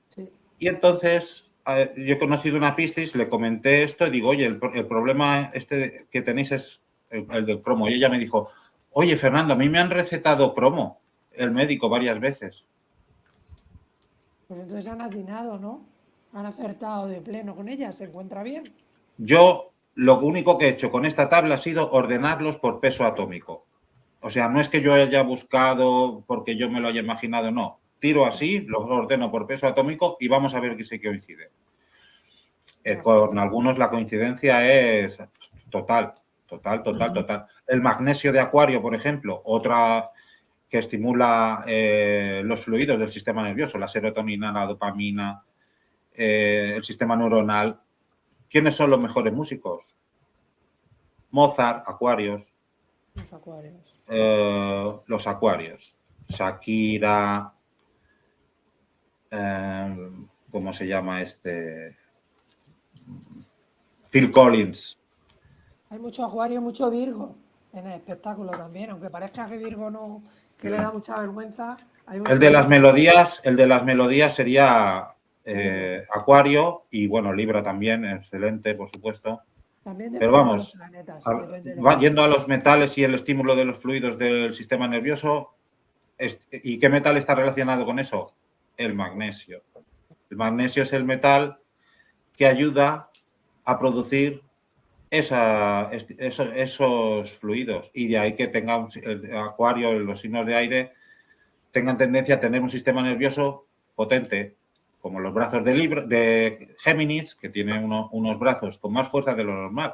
Sí. Y entonces... yo he conocido una Piscis, le comenté esto y digo, oye, el problema que tenéis es el del cromo. Y ella me dijo, oye, Fernando, a mí me han recetado cromo, el médico, varias veces. Pues entonces han atinado, ¿no? Han acertado de pleno con ella, ¿se encuentra bien? Yo lo único que he hecho con esta tabla ha sido ordenarlos por peso atómico. O sea, no es que yo haya buscado porque yo me lo haya imaginado, no. Tiro así, los ordeno por peso atómico y vamos a ver que sí coincide. Con algunos la coincidencia es total. El magnesio de Acuario, por ejemplo, otra que estimula los fluidos del sistema nervioso, la serotonina, la dopamina, el sistema neuronal. ¿Quiénes son los mejores músicos? Mozart, Acuarios. Los Acuarios. Shakira... ¿cómo se llama este? Phil Collins. Hay mucho Acuario, mucho Virgo en el espectáculo también, aunque parezca que Virgo no, que le da mucha vergüenza. El de las melodías sería Acuario y bueno, Libra también, excelente, por supuesto. También Pero depende de vamos, los planetas. yendo a los metales y el estímulo de los fluidos del sistema nervioso, ¿y qué metal está relacionado con eso? El magnesio. El magnesio es el metal que ayuda a producir esos fluidos, y de ahí que tenga el Acuario, los signos de aire, tengan tendencia a tener un sistema nervioso potente, como los brazos de Géminis, que tiene unos brazos con más fuerza de lo normal.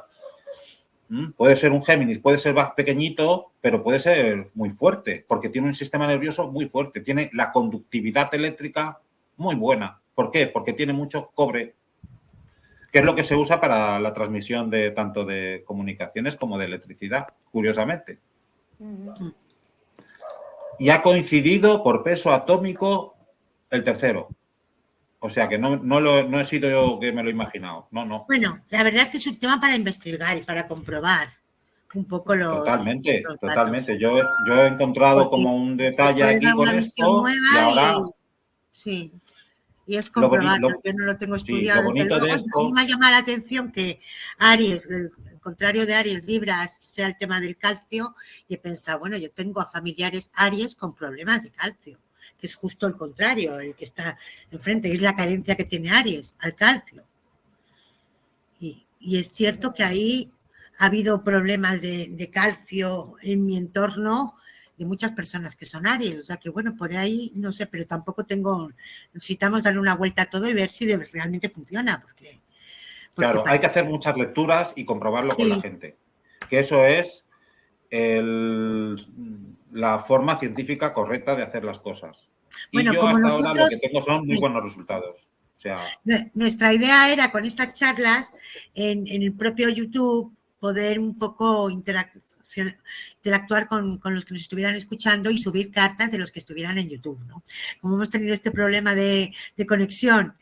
Puede ser un Géminis, puede ser más pequeñito, pero puede ser muy fuerte, porque tiene un sistema nervioso muy fuerte, tiene la conductividad eléctrica muy buena. ¿Por qué? Porque tiene mucho cobre, que es lo que se usa para la transmisión de tanto de comunicaciones como de electricidad, curiosamente. Y ha coincidido por peso atómico el tercero. O sea que no he sido yo que me lo he imaginado. No. Bueno, la verdad es que es un tema para investigar y para comprobar un poco los Totalmente. datos. Yo he encontrado como un detalle aquí con esto y ahora... Sí, y es comprobarlo. Yo no lo tengo estudiado. Lo bonito de esto... A mí me ha llamado la atención que Aries, el contrario de Aries, Libra, sea el tema del calcio, y he pensado, bueno, yo tengo a familiares Aries con problemas de calcio, que es justo el contrario, el que está enfrente, es la carencia que tiene Aries al calcio. Y es cierto que ahí ha habido problemas de calcio en mi entorno de muchas personas que son Aries, o sea que bueno, por ahí no sé, pero tampoco necesitamos darle una vuelta a todo y ver si realmente funciona, porque claro, hay que hacer muchas lecturas y comprobarlo con la gente, que eso es la forma científica correcta de hacer las cosas. Bueno, y yo como hasta nosotros, ahora lo que tengo son muy buenos resultados. O sea, nuestra idea era con estas charlas en el propio YouTube poder un poco interactuar con los que nos estuvieran escuchando y subir cartas de los que estuvieran en YouTube, ¿no? Como hemos tenido este problema de conexión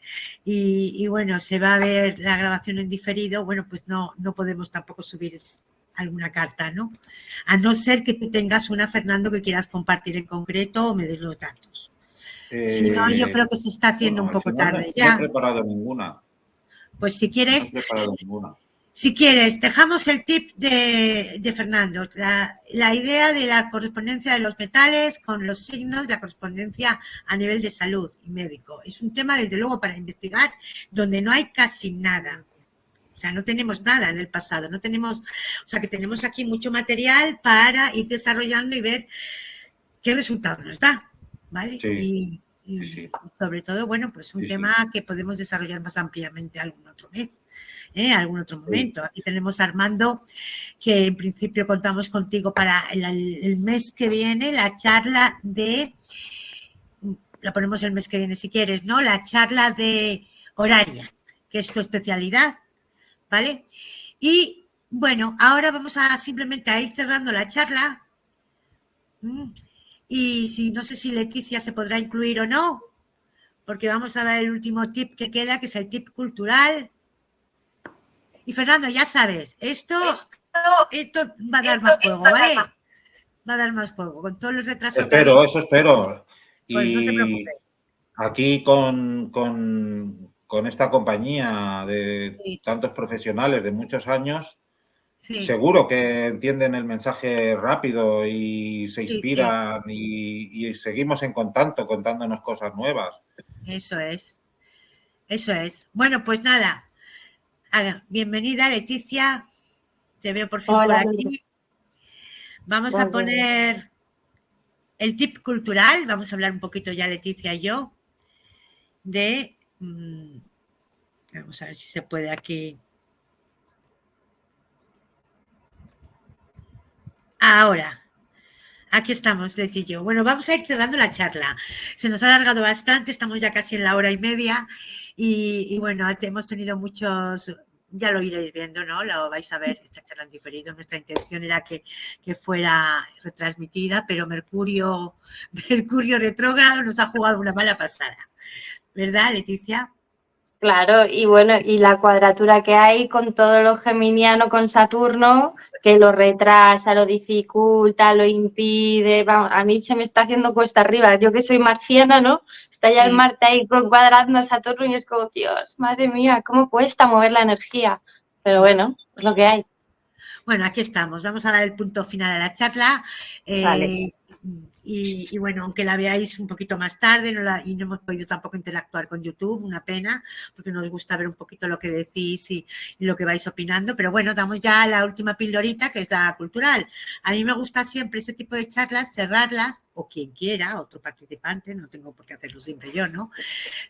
y bueno, se va a ver la grabación en diferido, bueno, pues no podemos tampoco subir alguna carta, ¿no? A no ser que tú tengas una, Fernando, que quieras compartir en concreto o me des los datos. Si no, yo creo que se está haciendo un poco tarde ya. No he preparado ninguna. Pues si quieres... No he preparado ninguna. Si quieres, dejamos el tip de Fernando, la idea de la correspondencia de los metales con los signos, la correspondencia a nivel de salud y médico. Es un tema, desde luego, para investigar, donde no hay casi nada. O sea, no tenemos nada en el pasado, no tenemos, o sea, que tenemos aquí mucho material para ir desarrollando y ver qué resultado nos da, ¿vale? Sí. Y sobre todo, bueno, pues un tema que podemos desarrollar más ampliamente algún otro mes. Algún otro momento. Aquí tenemos a Armando, que en principio contamos contigo para el mes que viene, la charla la ponemos el mes que viene si quieres, ¿no? La charla de horaria, que es tu especialidad, ¿vale? Y bueno, ahora vamos simplemente a ir cerrando la charla. Y no sé si Leticia se podrá incluir o no, porque vamos a dar el último tip que queda, que es el tip cultural. Y Fernando, ya sabes, esto va a dar más juego, ¿vale? Va a dar más juego, con todos los retrasos. Eso espero. Pues y no te preocupes. Aquí con esta compañía de tantos profesionales de muchos años, seguro que entienden el mensaje rápido y se inspiran y seguimos en contacto contándonos cosas nuevas. Eso es. Bueno, pues nada. Bienvenida, Leticia. Te veo por fin por aquí. Vamos a poner el tip cultural. Vamos a hablar un poquito ya, Leticia y yo, vamos a ver si se puede aquí. Ahora. Aquí estamos, Leti y yo. Bueno, vamos a ir cerrando la charla. Se nos ha alargado bastante, estamos ya casi en la 1:30 y bueno, hemos tenido muchos, ya lo iréis viendo, ¿no? Lo vais a ver, esta charla en diferido. Nuestra intención era que fuera retransmitida, pero Mercurio retrógrado nos ha jugado una mala pasada. ¿Verdad, Leticia? Claro, y bueno, y la cuadratura que hay con todo lo geminiano con Saturno, que lo retrasa, lo dificulta, lo impide, vamos, a mí se me está haciendo cuesta arriba, yo que soy marciana, ¿no? Está ya el Marte ahí cuadrando a Saturno y es como, Dios, madre mía, cómo cuesta mover la energía, Pero bueno, es lo que hay. Bueno, aquí estamos. Vamos a dar el punto final a la charla. Vale. Y bueno, aunque la veáis un poquito más tarde y no hemos podido tampoco interactuar con YouTube, una pena, porque nos gusta ver un poquito lo que decís y lo que vais opinando. Pero bueno, damos ya la última pildorita, que es la cultural. A mí me gusta siempre ese tipo de charlas, cerrarlas, o quien quiera, otro participante, no tengo por qué hacerlo siempre yo, ¿no?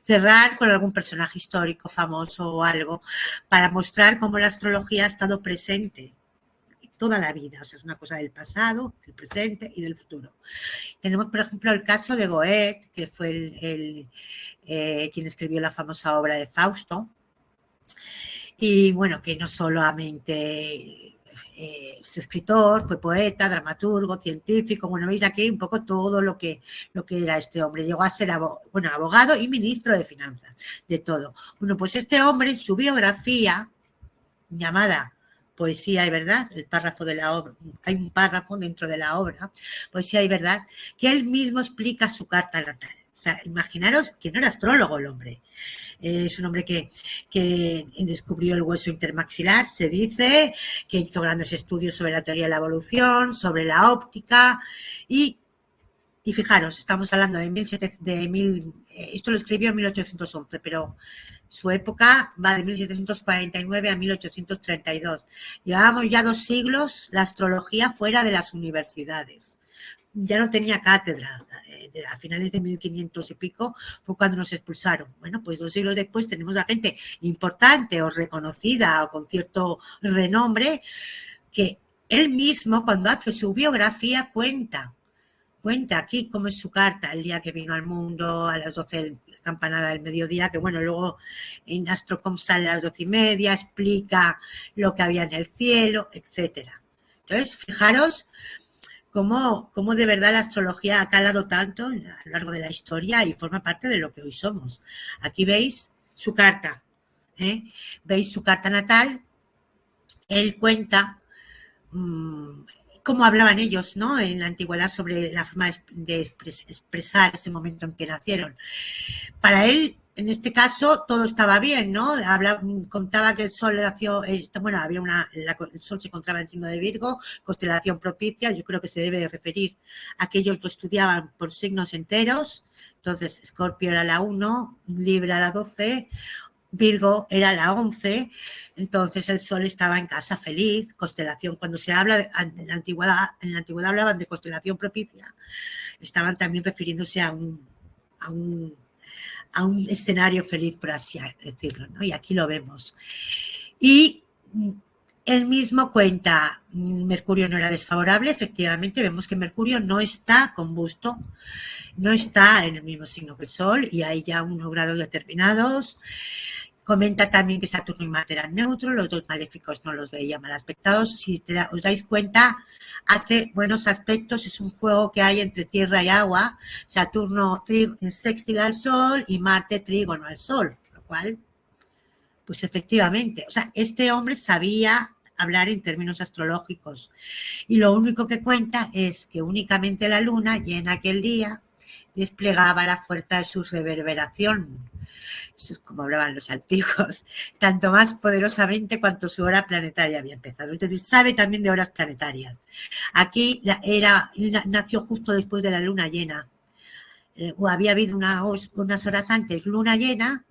Cerrar con algún personaje histórico, famoso o algo, para mostrar cómo la astrología ha estado presente toda la vida, o sea, es una cosa del pasado, del presente y del futuro. Tenemos, por ejemplo, el caso de Goethe, que fue quien escribió la famosa obra de Fausto, y bueno, que no solamente es escritor, fue poeta, dramaturgo, científico, bueno, veis aquí un poco todo lo que era este hombre. Llegó a ser abogado y ministro de finanzas, de todo. Bueno, pues este hombre en su biografía, llamada Poesía y Verdad, el párrafo de la obra, hay un párrafo dentro de la obra, Poesía y Verdad, que él mismo explica su carta natal. O sea, imaginaros que no era astrólogo el hombre. Es un hombre que descubrió el hueso intermaxilar, se dice, que hizo grandes estudios sobre la teoría de la evolución, sobre la óptica y fijaros, estamos hablando esto lo escribió en 1811, pero su época va de 1749 a 1832. Llevábamos ya 2 siglos la astrología fuera de las universidades. Ya no tenía cátedra. A finales de 1500 y pico fue cuando nos expulsaron. Bueno, pues 2 siglos después tenemos a gente importante o reconocida o con cierto renombre que él mismo, cuando hace su biografía, cuenta aquí cómo es su carta el día que vino al mundo a las 12 campanada del mediodía, que bueno, luego en Astrocom sale a las 12:30, explica lo que había en el cielo, etcétera. Entonces, fijaros cómo de verdad la astrología ha calado tanto a lo largo de la historia y forma parte de lo que hoy somos. Aquí veis su carta, veis su carta natal, él cuenta cómo hablaban ellos, ¿no?, en la antigüedad sobre la forma de expresar ese momento en que nacieron. Para él, en este caso, todo estaba bien, ¿no? Contaba que el sol nació, el sol se encontraba en el signo de Virgo, constelación propicia. Yo creo que se debe referir a que ellos lo estudiaban por signos enteros. Entonces, Escorpio era la 1, Libra la 12, Virgo era la 11, entonces el sol estaba en casa feliz, constelación. Cuando se habla en la antigüedad hablaban de constelación propicia, estaban también refiriéndose a un escenario feliz, por así decirlo, ¿no? Y aquí lo vemos. Y él mismo cuenta, Mercurio no era desfavorable, efectivamente vemos que Mercurio no está combusto, no está en el mismo signo que el Sol y hay ya unos grados determinados. Comenta también que Saturno y Marte eran neutros, los 2 maléficos no los veía mal aspectados. Si os dais cuenta, hace buenos aspectos, es un juego que hay entre tierra y agua. Saturno sextil al Sol y Marte trígono al Sol, lo cual, pues efectivamente, o sea, este hombre sabía hablar en términos astrológicos y lo único que cuenta es que únicamente la luna, y en aquel día, desplegaba la fuerza de su reverberación. Eso es como hablaban los antiguos, tanto más poderosamente cuanto su hora planetaria había empezado. Entonces sabe también de horas planetarias. Aquí nació justo después de la luna llena. Había habido unas horas antes luna llena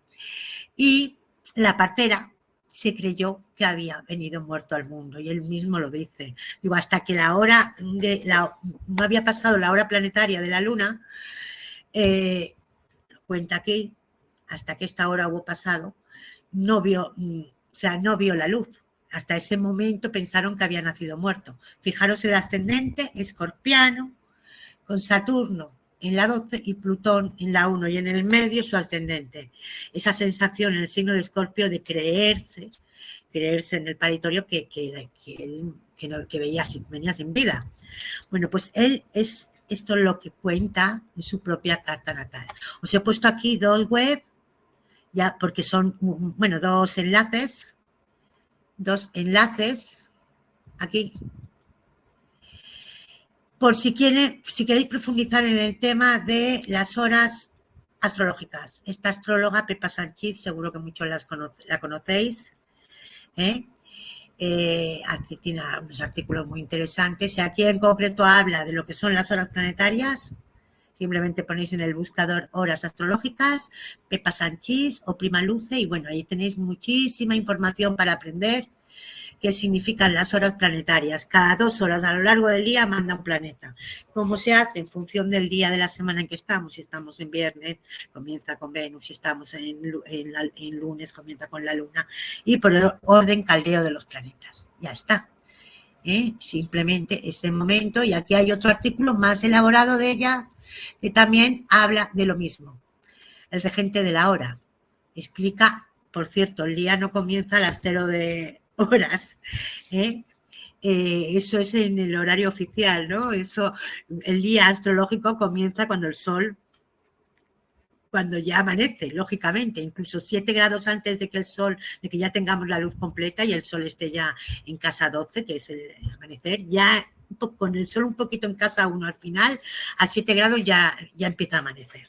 y la partera se creyó que había venido muerto al mundo y él mismo lo dice. Digo, hasta que no había pasado la hora planetaria de la luna, cuenta aquí, hasta que esta hora hubo pasado, no vio la luz. Hasta ese momento pensaron que había nacido muerto. Fijaros el ascendente, escorpiano, con Saturno en la 12 y Plutón en la 1 y en el medio su ascendente. Esa sensación en el signo de Escorpio de creerse en el paritorio que venía sin vida. Bueno, pues él es esto lo que cuenta en su propia carta natal. Os he puesto aquí 2 web, ya porque son, 2 enlaces. 2 enlaces aquí. Por si queréis profundizar en el tema de las horas astrológicas. Esta astróloga, Pepa Sanchis, seguro que muchos la conocéis. tiene unos artículos muy interesantes y aquí en concreto habla de lo que son las horas planetarias. Simplemente ponéis en el buscador horas astrológicas, Pepa Sanchís o Prima Luce y bueno, ahí tenéis muchísima información para aprender qué significan las horas planetarias. Cada 2 horas a lo largo del día manda un planeta. ¿Cómo se hace? En función del día de la semana en que estamos. Si estamos en viernes, comienza con Venus. Si estamos en lunes, comienza con la Luna. Y por el orden caldeo de los planetas. Ya está. Simplemente ese momento. Y aquí hay otro artículo más elaborado de ella que también habla de lo mismo. El regente de la hora. Explica, por cierto, el día no comienza a las 0 horas. Eso es en el horario oficial, ¿no? Eso, el día astrológico comienza cuando el sol, cuando ya amanece, lógicamente, incluso 7 grados antes de que el sol, de que ya tengamos la luz completa y el sol esté ya en casa 12, que es el amanecer, ya con el sol un poquito en casa 1 al final, a 7 grados ya empieza a amanecer.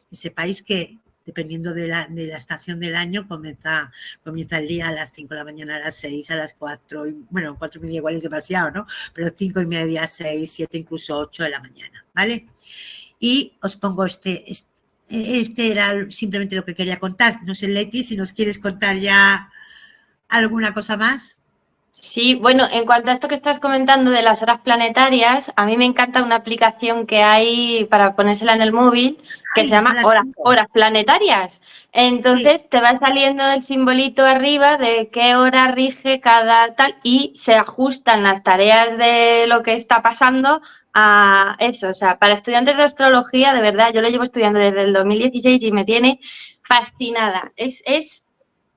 Que sepáis que dependiendo de la estación del año, comienza el día a las 5 de la mañana, a las 6, a las 4, bueno, 4:30 igual es demasiado, ¿no? Pero 5:30, 6, 7, incluso 8 de la mañana, ¿vale? Y os pongo este era simplemente lo que quería contar. No sé, Leti, si nos quieres contar ya alguna cosa más. Sí, bueno, en cuanto a esto que estás comentando de las horas planetarias, a mí me encanta una aplicación que hay para ponérsela en el móvil que se llama horas planetarias. Entonces te va saliendo el simbolito arriba de qué hora rige cada tal y se ajustan las tareas de lo que está pasando a eso. O sea, para estudiantes de astrología, de verdad, yo lo llevo estudiando desde el 2016 y me tiene fascinada. Es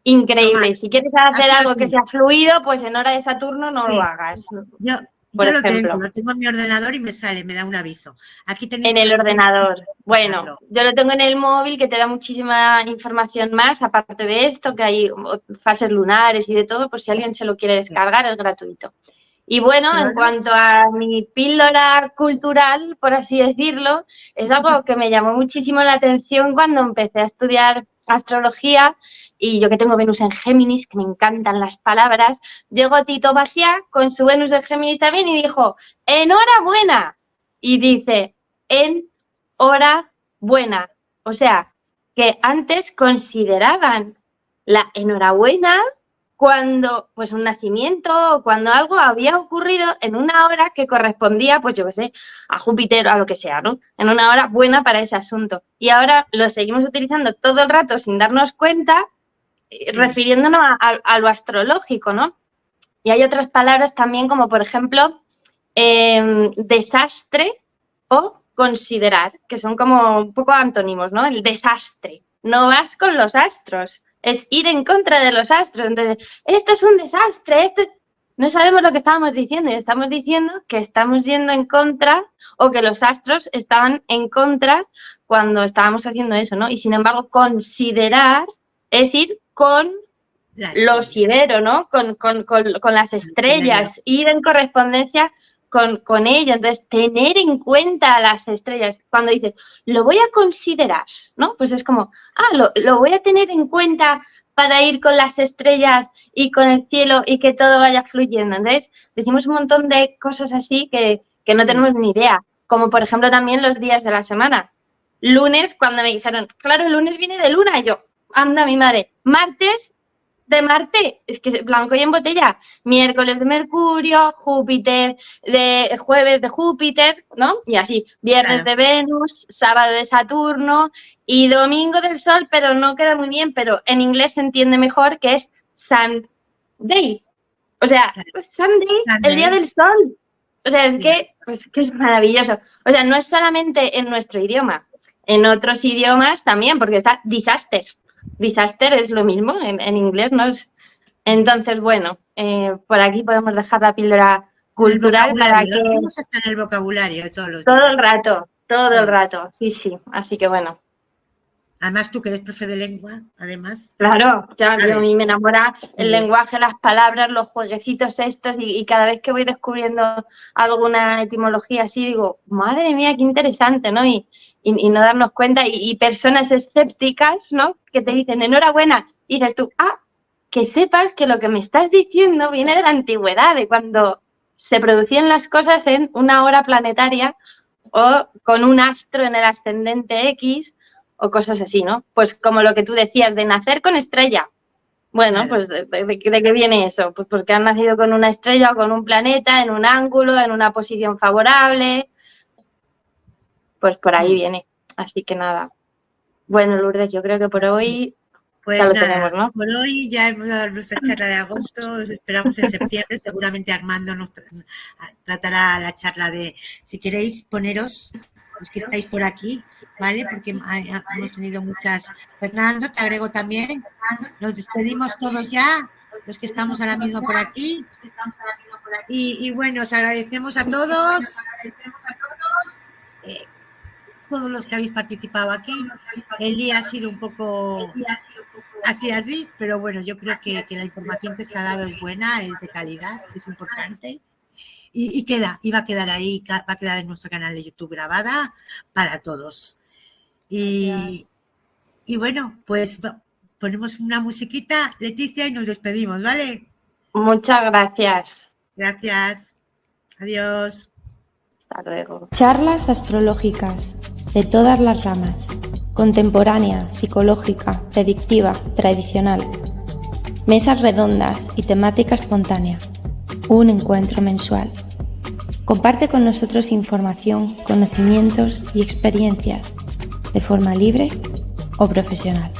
increíble. Si quieres hacer algo que sea fluido, pues en hora de Saturno no lo hagas. Yo lo tengo en mi ordenador y me da un aviso. Aquí tenéis en el ordenador. Bueno, yo lo tengo en el móvil que te da muchísima información más, aparte de esto, que hay fases lunares y de todo, por si alguien se lo quiere descargar, es gratuito. Y bueno, en cuanto a mi píldora cultural, por así decirlo, es algo que me llamó muchísimo la atención cuando empecé a estudiar astrología y yo que tengo Venus en Géminis, que me encantan las palabras, llegó Tito Magia con su Venus en Géminis también y dijo, ¡enhorabuena! Y dice, enhorabuena. O sea, que antes consideraban la enhorabuena cuando pues un nacimiento o cuando algo había ocurrido en una hora que correspondía, pues yo qué sé, a Júpiter o a lo que sea, ¿no? En una hora buena para ese asunto. Y ahora lo seguimos utilizando todo el rato sin darnos cuenta, refiriéndonos a lo astrológico, ¿no? Y hay otras palabras también como, por ejemplo, desastre o considerar, que son como un poco antónimos, ¿no? El desastre. No vas con los astros. Es ir en contra de los astros. Entonces, esto es un desastre, no sabemos lo que estábamos diciendo y estamos diciendo que estamos yendo en contra o que los astros estaban en contra cuando estábamos haciendo eso, ¿no? Y sin embargo, considerar es ir con lo sidero, ¿no? Con las estrellas, ir en correspondencia con ello. Entonces, tener en cuenta las estrellas. Cuando dices, lo voy a considerar, ¿no? Pues es como, lo voy a tener en cuenta para ir con las estrellas y con el cielo y que todo vaya fluyendo. Entonces, decimos un montón de cosas así que no tenemos ni idea. Como, por ejemplo, también los días de la semana. Lunes, cuando me dijeron, claro, el lunes viene de luna. Y yo, anda, mi madre. Martes, de Marte, es que es blanco y en botella. Miércoles de Mercurio, Júpiter, de jueves de Júpiter, ¿no? Y así, viernes de Venus, sábado de Saturno y domingo del Sol, pero no queda muy bien, pero en inglés se entiende mejor que es Sunday. O sea, Sunday, el día del Sol. O sea, es que es maravilloso. O sea, no es solamente en nuestro idioma, en otros idiomas también, porque está disaster. Disaster es lo mismo, en inglés, ¿no? Entonces, bueno, por aquí podemos dejar la píldora cultural para que... Está en el vocabulario de todos los días. Todo el rato, sí. Así que bueno. Además, tú que eres profe de lengua, además. Claro, a mí me enamora el lenguaje, las palabras, los jueguecitos estos y cada vez que voy descubriendo alguna etimología así, digo, madre mía, qué interesante, ¿no? Y no darnos cuenta y personas escépticas, ¿no? Que te dicen enhorabuena y dices tú, que sepas que lo que me estás diciendo viene de la antigüedad, de cuando se producían las cosas en una hora planetaria o con un astro en el ascendente X o cosas así, ¿no? Pues como lo que tú decías de nacer con estrella. Bueno, pues ¿de qué viene eso? Pues porque han nacido con una estrella o con un planeta en un ángulo, en una posición favorable. Pues por ahí viene. Así que nada. Bueno, Lourdes, yo creo que por hoy pues ya lo nada, tenemos, ¿no? Por hoy ya hemos dado nuestra charla de agosto, os esperamos en septiembre, seguramente Armando nos tratará la charla de, si queréis poneros, los que estáis por aquí, ¿vale? Porque hemos tenido muchas. Fernando, te agrego también. Nos despedimos todos ya, los que estamos ahora mismo por aquí. Y bueno, os agradecemos a todos. Todos los que habéis participado aquí. El día ha sido un poco así, pero bueno, yo creo que la información que se ha dado es buena, es de calidad, es importante. Y va a quedar ahí, va a quedar en nuestro canal de YouTube grabada para todos. Y bueno, pues ponemos una musiquita, Leticia, y nos despedimos, ¿vale? Muchas gracias. Gracias. Adiós. Hasta luego. Charlas astrológicas de todas las ramas. Contemporánea, psicológica, predictiva, tradicional. Mesas redondas y temática espontánea. Un encuentro mensual. Comparte con nosotros información, conocimientos y experiencias de forma libre o profesional.